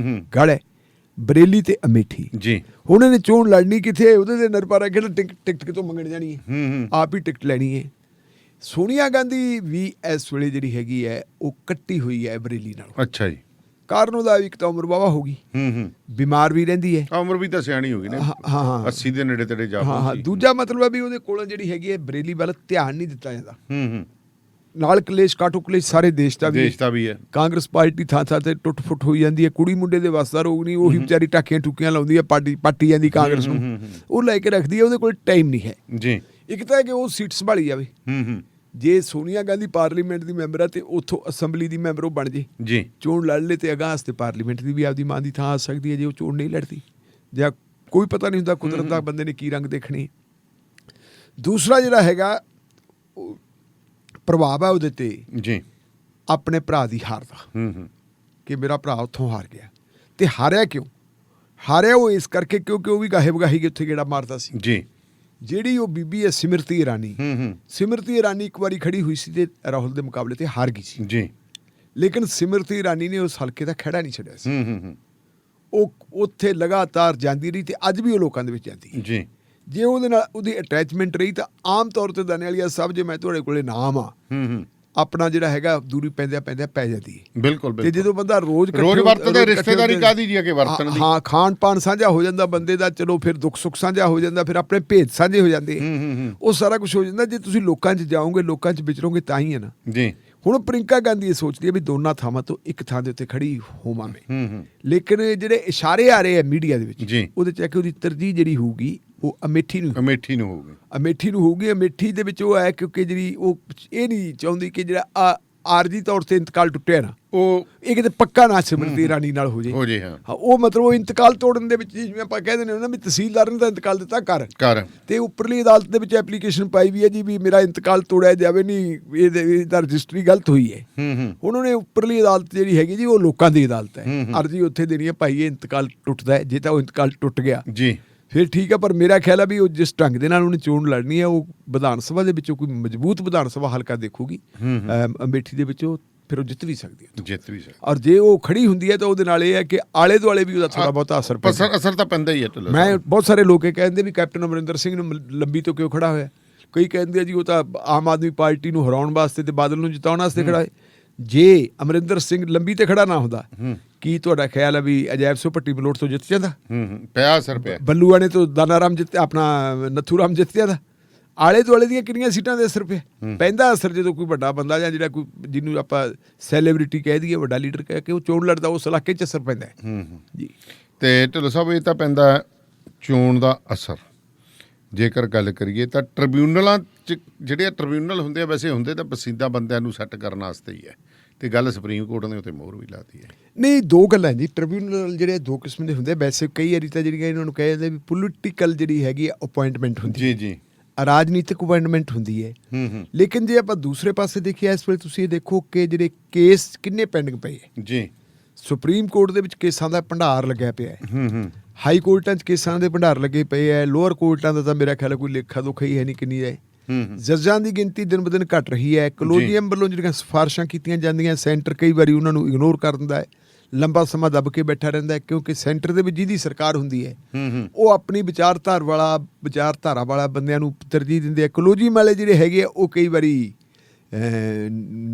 ਗੜ੍ਹ ਹੈ, ਬਰੇਲੀ ਤੇ ਅਮੇਠੀ। ਹੁਣ ਇਹਨੇ ਚੋਣ ਲੜਨੀ ਕਿੱਥੇ? ਉਹਦੇ ਤੇ ਨਿਰਭਰ ਹੈ ਕਿ ਟਿਕਟ ਕਿਤੋਂ ਮੰਗਣ ਜਾਣੀ ਹੈ, ਆਪ ਹੀ ਟਿਕਟ ਲੈਣੀ ਹੈ। ਸੋਨੀਆ ਗਾਂਧੀ ਵੀ ਇਸ ਵੇਲੇ ਜਿਹੜੀ ਹੈਗੀ ਹੈ ਉਹ ਕੱਟੀ ਹੋਈ ਹੈ ਬਰੇਲੀ ਨਾਲ। ਅੱਛਾ ਜੀ। ਕਾਰਨ ਉਹਦਾ ਇੱਕ ਤਾਂ ਉਮਰ ਵਾਹਵਾ ਹੋ ਗਈ, ਬਿਮਾਰ ਵੀ ਰਹਿੰਦੀ ਹੈ। ਉਮਰ ਵੀ ਤਾਂ ਸਿਆਣੀ ਹੋ ਗਈ ਨਾ, 80 ਦੇ ਨੇੜੇ ਤੇੜੇ ਜਾ। ਦੂਜਾ ਮਤਲਬ ਹੈ ਵੀ ਉਹਦੇ ਕੋਲ ਜਿਹੜੀ ਹੈਗੀ ਹੈ ਬਰੇਲੀ ਵੱਲ ਧਿਆਨ ਨਹੀਂ ਦਿੱਤਾ ਜਾਂਦਾ। ਨਾਲ ਕਲੇਸ਼ ਕਾਟੋ ਕਲੇਸ਼ ਸਾਰੇ ਦੇਸ਼ ਦਾ ਵੀ ਹੈ। ਕਾਂਗਰਸ ਪਾਰਟੀ ਥਾਂ ਥਾਂ ਤੇ ਟੁੱਟ ਫੁੱਟ ਹੋਈ ਜਾਂਦੀ ਹੈ। ਕੁੜੀ ਮੁੰਡੇ ਦੇ ਵਸ ਦਾ ਰੋਗ ਨਹੀਂ, ਉਹੀ ਵਿਚਾਰੀ ਟਾਕੀਆਂ ਟੁਕੀਆਂ ਲਾਉਂਦੀ ਹੈ, ਪਾਟੀ ਜਾਂਦੀ ਕਾਂਗਰਸ ਨੂੰ, ਉਹ ਲੈ ਕੇ ਰੱਖਦੀ ਹੈ। ਉਹਦੇ ਕੋਲ ਟਾਈਮ ਨਹੀਂ ਹੈ। ਇੱਕ ਤਾਂ ਹੈ ਕਿ ਉਹ ਸੀਟ ਸੰਭਾਲੀ ਜਾਵੇ। ਜੇ ਸੋਨੀਆ ਗਾਂਧੀ ਪਾਰਲੀਮੈਂਟ ਦੀ ਮੈਂਬਰ ਹੈ ਤੇ ਉੱਥੋਂ ਅਸੈਂਬਲੀ ਦੀ ਮੈਂਬਰ ਉਹ ਬਣ ਜੇ, ਚੋਣ ਲੜ ਲੇ ਤੇ ਅਗਾਂਹ ਤੇ ਪਾਰਲੀਮੈਂਟ ਦੀ ਵੀ ਆਪਦੀ ਮਾਂ ਦੀ ਥਾਂ ਆ ਸਕਦੀ ਹੈ ਜੇ ਉਹ ਚੋਣ ਨਹੀਂ ਲੜਦੀ। ਜਾਂ ਕੋਈ ਪਤਾ ਨਹੀਂ ਹੁੰਦਾ ਕੁਦਰਤ ਦਾ ਬੰਦੇ ਨੇ ਕੀ ਰੰਗ ਦੇਖਣੇ। ਦੂਸਰਾ ਜਿਹੜਾ ਹੈਗਾ ਪ੍ਰਭਾਵ ਹੈ ਉਹਦੇ ਤੇ ਆਪਣੇ ਭਰਾ ਦੀ ਹਾਰ ਦਾ, ਕਿ ਮੇਰਾ ਭਰਾ ਉੱਥੋਂ ਹਾਰ ਗਿਆ। ਤੇ ਹਾਰਿਆ ਕਿਉਂ? ਹਾਰਿਆ ਉਹ ਇਸ ਕਰਕੇ ਕਿਉਂਕਿ ਉਹ ਵੀ ਗਾਹੇ ਬਗਾਹੀ ਉੱਥੇ ਗੇੜਾ ਮਾਰਦਾ ਸੀ। ਜਿਹੜੀ ਉਹ ਬੀਬੀ ਹੈ ਸਿਮਰਤੀ ਇਰਾਨੀ, ਸਿਮਰਤੀ ਇਰਾਨੀ ਇੱਕ ਵਾਰੀ ਖੜੀ ਹੋਈ ਸੀ ਤੇ ਰਾਹੁਲ ਦੇ ਮੁਕਾਬਲੇ ਤੇ ਹਾਰ ਗਈ ਸੀ। ਲੇਕਿਨ ਸਿਮਰਤੀ ਇਰਾਨੀ ਨੇ ਉਸ ਹਲਕੇ ਦਾ ਖਹਿੜਾ ਨਹੀਂ ਛੱਡਿਆ ਸੀ। ਉਹ ਉੱਥੇ ਲਗਾਤਾਰ ਜਾਂਦੀ ਰਹੀ ਤੇ ਅੱਜ ਵੀ ਉਹ ਲੋਕਾਂ ਦੇ ਵਿੱਚ ਜਾਂਦੀ ਹੈ। ਜੇ ਉਹਦੇ ਨਾਲ ਉਹਦੀ ਅਟੈਚਮੈਂਟ ਰਹੀ ਤਾਂ ਆਮ ਤੌਰ ਤੇ ਦਾਨੇਵਾਲੀਆ ਸਾਹਿਬ, ਜੇ ਮੈਂ ਤੁਹਾਡੇ ਕੋਲੇ ਨਾਮ ਆ ਆਪਣਾ ਜਿਹੜਾ ਹੈਗਾ ਦੂਰੀ ਪੈਂਦਿਆਂ ਪੈ ਜਾਂਦੀ ਹੈ। ਬਿਲਕੁਲ। ਤੇ ਜਦੋਂ ਬੰਦਾ ਰੋਜ਼ ਵਰਤਦਾ, ਰਿਸ਼ਤੇਦਾਰੀ ਕਾਹਦੀ ਜੀ ਅੱਗੇ ਵਰਤਣ ਦੀ, ਹਾਂ ਖਾਣ ਪਾਣ ਸਾਂਝਾ ਹੋ ਜਾਂਦਾ ਬੰਦੇ ਦਾ, ਚਲੋ ਫਿਰ ਦੁੱਖ ਸੁੱਖ ਸਾਂਝਾ ਹੋ ਜਾਂਦਾ, ਫਿਰ ਆਪਣੇ ਭੇਦ ਸਾਂਝੇ ਹੋ ਜਾਂਦੇ, ਉਹ ਸਾਰਾ ਕੁਝ ਹੋ ਜਾਂਦਾ। ਜੇ ਤੁਸੀਂ ਲੋਕਾਂ 'ਚ ਜਾਓਗੇ, ਲੋਕਾਂ 'ਚ ਵਿਚਰੋਗੇ ਤਾਂ ਹੀ ਹੈ ਨਾ। ਹੁਣ ਪ੍ਰਿੰਕਾ ਗਾਂਧੀ ਇਹ ਸੋਚਦੀ ਹੈ ਵੀ ਦੋਨਾਂ ਥਾਵਾਂ ਤੋਂ ਇੱਕ ਥਾਂ ਦੇ ਉੱਤੇ ਖੜੀ ਹੋਵਾਂ ਮੈਂ। ਲੇਕਿਨ ਜਿਹੜੇ ਇਸ਼ਾਰੇ ਆ ਰਹੇ ਆ ਮੀਡੀਆ ਦੇ ਵਿੱਚ, ਉਹਦੇ 'ਚ ਉਹਦੀ ਤਰਜੀਹ ਜਿਹੜੀ ਹੋਊਗੀ ਉਹ ਅਮੇਠੀ ਨੂੰ ਹੋਊਗੀ। ਅਮੇਠੀ ਦੇ ਵਿੱਚ ਉਹ ਹੈ ਕਿਉਂਕਿ ਜਿਹੜੀ ਉਹ ਇਹ ਨਹੀਂ ਚਾਹੁੰਦੀ ਕਿ ਜਿਹੜਾ ਆਰਜੀ ਤੌਰ ਤੇ ਇੰਤਕਾਲ ਟੁੱਟਿਆ ਨਾ, ਉਹ ਇਹ ਕਿਤੇ ਪੱਕਾ ਨਾ ਸਿਮਰਤੀ ਇਰਾਨੀ ਨਾਲ ਹੋ ਜੇ ਹਾਂ ਉਹ ਮਤਲਬ ਉਹ ਇੰਤਕਾਲ ਤੋੜਨ ਦੇ ਵਿੱਚ ਜਿਵੇਂ ਆਪਾਂ ਕਹਿ ਦਿੰਦੇ ਹਾਂ ਨਾ ਵੀ ਤਹਿਸੀਲਦਾਰ ਨੇ ਤਾਂ ਇੰਤਕਾਲ ਦਿੱਤਾ ਕਰ ਤੇ ਉੱਪਰਲੀ ਅਦਾਲਤ ਦੇ ਵਿੱਚ ਐਪਲੀਕੇਸ਼ਨ ਪਾਈ ਵੀ ਹੈ ਜੀ ਵੀ ਮੇਰਾ ਇੰਤਕਾਲ ਤੋੜਿਆ ਜਾਵੇ, ਨਹੀਂ ਇਹਦਾ ਰਜਿਸਟਰੀ ਗਲਤ ਹੋਈ ਹੈ। ਹੁਣ ਉਹਨੇ ਉੱਪਰਲੀ ਅਦਾਲਤ ਜਿਹੜੀ ਹੈਗੀ ਜੀ ਉਹ ਲੋਕਾਂ ਦੀ ਅਦਾਲਤ ਹੈ, ਅਰਜੀ ਉੱਥੇ ਦੇਣੀ ਹੈ ਭਾਈ ਇਹ ਇੰਤਕਾਲ ਟੁੱਟਦਾ ਹੈ, ਜੇ ਤਾਂ ਉਹ ਇੰਤਕਾਲ ਟੁੱਟ ਗਿਆ ਜੀ ਫਿਰ ਠੀਕ ਹੈ। ਪਰ ਮੇਰਾ ਖਿਆਲ ਹੈ ਵੀ ਉਹ ਜਿਸ ਢੰਗ ਦੇ ਨਾਲ ਉਹਨੇ ਚੋਣ ਲੜਨੀ ਹੈ ਉਹ ਵਿਧਾਨ ਸਭਾ ਦੇ ਵਿੱਚੋਂ ਕੋਈ ਮਜ਼ਬੂਤ ਵਿਧਾਨ ਸਭਾ ਹਲਕਾ ਦੇਖੂਗੀ ਅਮੇਠੀ ਦੇ ਵਿੱਚੋਂ, ਫਿਰ ਉਹ ਜਿੱਤ ਵੀ ਸਕਦੀ ਹੈ। ਔਰ ਜੇ ਉਹ ਖੜੀ ਹੁੰਦੀ ਹੈ ਤਾਂ ਉਹਦੇ ਨਾਲ ਇਹ ਹੈ ਕਿ ਆਲੇ ਦੁਆਲੇ ਵੀ ਉਹਦਾ ਥੋੜਾ ਬਹੁਤਾ ਅਸਰ ਤਾਂ ਪੈਂਦਾ ਹੀ ਹੈ। ਮੈਂ ਬਹੁਤ ਸਾਰੇ ਲੋਕ ਇਹ ਕਹਿੰਦੇ ਵੀ ਕੈਪਟਨ ਅਮਰਿੰਦਰ ਸਿੰਘ ਨੂੰ ਲੰਬੀ ਤੋਂ ਕਿਉਂ ਖੜਾ ਹੋਇਆ, ਕਈ ਕਹਿੰਦੇ ਆ ਜੀ ਉਹ ਤਾਂ ਆਮ ਆਦਮੀ ਪਾਰਟੀ ਨੂੰ ਹਰਾਉਣ ਵਾਸਤੇ ਤੇ ਬਾਦਲ ਨੂੰ ਜਿਤਾਉਣ ਵਾਸਤੇ ਖੜਾ ਹੈ। ਜੇ ਅਮਰਿੰਦਰ ਸਿੰਘ ਲੰਬੀ ਤੇ ਖੜਾ ਨਾ ਹੁੰਦਾ ਕੀ ਤੁਹਾਡਾ ਖਿਆਲ ਹੈ ਵੀ ਅਜੈਬ ਸਿੰਘ ਭੱਟੀ ਮਲੋਟ ਤੋਂ ਜਿੱਤ ਜਾਂਦਾ? ਪਿਆ ਅਸਰ ਪਿਆ, ਬੱਲੂਆਣੇ ਤੋਂ ਦਾਨਾ ਰਾਮ ਜਿੱਤ ਆਪਣਾ ਨੱਥੂ ਰਾਮ ਜਿੱਤ ਜਾਂਦਾ। ਆਲੇ ਦੁਆਲੇ ਦੀਆਂ ਕਿੰਨੀਆਂ ਸੀਟਾਂ ਦੇ ਅਸਰ ਪਿਆ ਪੈਂਦਾ ਅਸਰ ਜਦੋਂ ਕੋਈ ਵੱਡਾ ਬੰਦਾ ਜਾਂ ਜਿਹੜਾ ਕੋਈ ਜਿਹਨੂੰ ਆਪਾਂ ਸੈਲੀਬ੍ਰਿਟੀ ਕਹਿ ਦਈਏ, ਵੱਡਾ ਲੀਡਰ ਕਹਿ ਕੇ ਉਹ ਚੋਣ ਲੜਦਾ, ਉਸ ਇਲਾਕੇ 'ਚ ਅਸਰ ਪੈਂਦਾ ਜੀ। ਤੇ ਢਿੱਲੋਂ ਸਾਹਿਬ ਇਹ ਤਾਂ ਪੈਂਦਾ ਚੋਣ ਦਾ ਅਸਰ। ਜੇਕਰ ਗੱਲ ਕਰੀਏ ਤਾਂ ਟ੍ਰਿਬਿਊਨਲਾਂ 'ਚ ਜਿਹੜੇ ਟ੍ਰਿਬਿਊਨਲ ਹੁੰਦੇ ਆ ਵੈਸੇ ਹੁੰਦੇ ਤਾਂ ਪਸੀਦਾ ਬੰਦਿਆਂ ਨੂੰ ਸੈੱਟ ਕਰਨ ਵਾਸਤੇ ਹੀ ਹੈ, ਤੇ ਗੱਲ ਸੁਪਰੀਮ ਕੋਰਟ ਨੇ ਉੱਤੇ ਮੋਹਰ ਵੀ ਲਾਤੀ ਹੈ। ਨਹੀਂ, ਦੋ ਗੱਲਾਂ ਜੀ। ਟ੍ਰਿਬਿਊਨਲ ਜਿਹੜੇ ਦੋ ਕਿਸਮ ਦੇ ਹੁੰਦੇ, ਵੈਸੇ ਕਈ ਵਾਰੀ ਤਾਂ ਜਿਹੜੀਆਂ ਇਹਨਾਂ ਨੂੰ ਕਹਿ ਜਾਂਦੇ ਵੀ ਪੋਲੀਟੀਕਲ ਜਿਹੜੀ ਹੈਗੀ ਅਪੁਆਇੰਟਮੈਂਟ ਹੁੰਦੀ ਜੀ ਰਾਜਨੀਤਿਕ ਅਪੁਆਇੰਟਮੈਂਟ ਹੁੰਦੀ ਹੈ। ਲੇਕਿਨ ਜੇ ਆਪਾਂ ਦੂਸਰੇ ਪਾਸੇ ਦੇਖੀਏ ਇਸ ਵੇਲੇ ਤੁਸੀਂ ਇਹ ਦੇਖੋ ਕਿ ਜਿਹੜੇ ਕੇਸ ਕਿੰਨੇ ਪੈਂਡਿੰਗ ਪਏ ਹੈ ਜੀ। ਸੁਪਰੀਮ ਕੋਰਟ ਦੇ ਵਿੱਚ ਕੇਸਾਂ ਦਾ ਭੰਡਾਰ ਲੱਗਿਆ ਪਿਆ ਹੈ, ਹਾਈ ਕੋਰਟਾਂ 'ਚ ਕੇਸਾਂ ਦੇ ਭੰਡਾਰ ਲੱਗੇ ਪਏ ਹੈ, ਲੋਅਰ ਕੋਰਟਾਂ ਦਾ ਤਾਂ ਮੇਰਾ ਖਿਆਲ ਕੋਈ ਲੇਖਾ ਦੁਖਾ ਹੀ ਹੈ ਨਹੀਂ ਕਿੰਨੀ ਹੈ। ਜੱਜਾਂ ਦੀ ਗਿਣਤੀ ਦਿਨ ਬ ਦਿਨ ਘਟ ਰਹੀ ਹੈ। ਕਲੋਜੀਅਮ ਵੱਲੋਂ ਜਿਹੜੀਆਂ ਸਿਫਾਰਿਸ਼ਾਂ ਕੀਤੀਆਂ ਜਾਂਦੀਆਂ ਸੈਂਟਰ ਕਈ ਵਾਰੀ ਉਹਨਾਂ ਨੂੰ ਇਗਨੋਰ ਕਰ ਦਿੰਦਾ ਹੈ, ਲੰਬਾ ਸਮਾਂ ਦੱਬ ਕੇ ਬੈਠਾ ਰਹਿੰਦਾ ਹੈ, ਕਿਉਂਕਿ ਸੈਂਟਰ ਦੇ ਵਿੱਚ ਜਿਹਦੀ ਸਰਕਾਰ ਹੁੰਦੀ ਹੈ ਉਹ ਆਪਣੀ ਵਿਚਾਰਧਾਰਾ ਵਾਲਾ ਬੰਦਿਆਂ ਨੂੰ ਤਰਜੀਹ ਦਿੰਦੇ ਆ। ਕਲੋਜੀਅਮ ਵਾਲੇ ਜਿਹੜੇ ਹੈਗੇ ਆ ਉਹ ਕਈ ਵਾਰੀ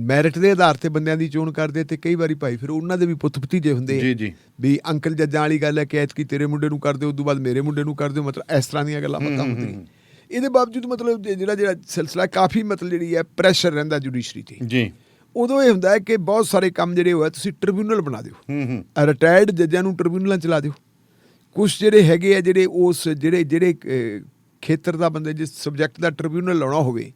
ਮੈਰਿਟ ਦੇ ਆਧਾਰ ਤੇ ਬੰਦਿਆਂ ਦੀ ਚੋਣ ਕਰਦੇ, ਤੇ ਕਈ ਵਾਰੀ ਭਾਈ ਫਿਰ ਉਹਨਾਂ ਦੇ ਵੀ ਪੁੱਤ ਭਤੀਜੇ ਹੁੰਦੇ ਆ ਵੀ ਅੰਕਲ ਜੱਜਾਂ ਵਾਲੀ ਗੱਲ ਹੈ ਕਿ ਐਤਕੀ ਤੇਰੇ ਮੁੰਡੇ ਨੂੰ ਕਰ ਦਿਓ, ਉਦੋਂ ਬਾਅਦ ਮੇਰੇ ਮੁੰਡੇ ਨੂੰ ਕਰ ਦਿਓ, ਮਤਲਬ ਇਸ ਤਰ੍ਹਾਂ ਦੀਆਂ ਗੱਲਾਂ ਬਾਤਾਂ ਹੁੰਦੀਆਂ। ਇਹਦੇ ਬਾਵਜੂਦ ਮਤਲਬ ਜਿਹੜਾ ਸਿਲਸਿਲਾ ਕਾਫੀ ਮਤਲਬ ਜਿਹੜੀ ਹੈ ਪ੍ਰੈਸ਼ਰ ਰਹਿੰਦਾ ਜੁਡੀਸ਼ਰੀ ਤੇ ਜੀ। ਉਦੋਂ ਇਹ ਹੁੰਦਾ ਹੈ ਕਿ ਬਹੁਤ ਸਾਰੇ ਕੰਮ ਜਿਹੜੇ ਹੋਇਆ ਤੁਸੀਂ ਟ੍ਰਿਬਿਊਨਲ ਬਣਾ ਦਿਓ, ਰਿਟਾਇਰਡ ਜੱਜਾਂ ਨੂੰ ਟ੍ਰਿਬਿਊਨਲਾਂ ਚਲਾ ਦਿਓ। ਕੁਛ ਜਿਹੜੇ ਹੈਗੇ ਆ ਜਿਹੜੇ ਉਸ ਜਿਹੜੇ ਖੇਤਰ ਦਾ ਬੰਦੇ ਜਿਸ ਸਬਜੈਕਟ ਦਾ ਟ੍ਰਿਬਿਊਨਲ ਲਾਉਣਾ ਹੋਵੇ,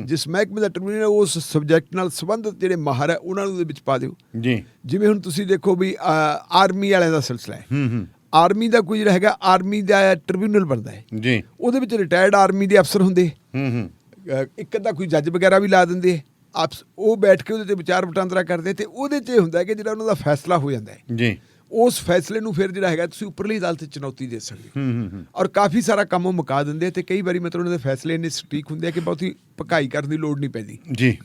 ਜਿਸ ਮਹਿਕਮੇ ਦਾ ਟ੍ਰਿਬਿਊਨਲ ਉਸ ਸਬਜੈਕਟ ਨਾਲ ਸੰਬੰਧਿਤ ਜਿਹੜੇ ਮਾਹਰ ਹੈ ਉਹਨਾਂ ਨੂੰ ਦੇ ਵਿੱਚ ਪਾ ਦਿਓ ਜੀ। ਜਿਵੇਂ ਹੁਣ ਤੁਸੀਂ ਦੇਖੋ ਵੀ ਆਰਮੀ ਵਾਲਿਆਂ ਦਾ ਸਿਲਸਿਲਾ ਹੈ, ਆਰਮੀ ਦਾ ਕੋਈ ਜਿਹੜਾ ਹੈਗਾ ਆਰਮੀ ਦਾ ਟ੍ਰਿਬਿਊਨਲ ਬਣਦਾ ਹੈ ਜੀ, ਉਹਦੇ ਵਿੱਚ ਰਿਟਾਇਰਡ ਆਰਮੀ ਦੇ ਅਫਸਰ ਹੁੰਦੇ, ਇੱਕ ਅੱਧਾ ਕੋਈ ਜੱਜ ਵਗੈਰਾ ਵੀ ਲਾ ਦਿੰਦੇ, ਉਹ ਬੈਠ ਕੇ ਉਹਦੇ ਤੇ ਵਿਚਾਰ ਵਟਾਂਦਰਾ ਕਰਦੇ, ਤੇ ਉਹਦੇ 'ਚ ਇਹ ਹੁੰਦਾ ਕਿ ਜਿਹੜਾ ਉਹਨਾਂ ਦਾ ਫੈਸਲਾ ਹੋ ਜਾਂਦਾ ਹੈ ਜੀ, ਉਸ ਫੈਸਲੇ ਨੂੰ ਫਿਰ ਜਿਹੜਾ ਹੈਗਾ ਤੁਸੀਂ ਉੱਪਰਲੀ ਅਦਾਲਤ 'ਚ ਚੁਣੌਤੀ ਦੇ ਸਕਦੇ ਹੋ ਔਰ ਕਾਫੀ ਸਾਰਾ ਕੰਮ ਉਹ ਮੁਕਾ ਦਿੰਦੇ, ਤੇ ਕਈ ਵਾਰੀ ਮਤਲਬ ਉਹਨਾਂ ਦੇ ਫੈਸਲੇ ਇੰਨੇ ਸਟੀਕ ਹੁੰਦੇ ਆ ਕਿ ਬਹੁਤੀ ਭਕਾਈ ਕਰਨ ਦੀ ਲੋੜ ਨਹੀਂ ਪੈਂਦੀ ਜੀ।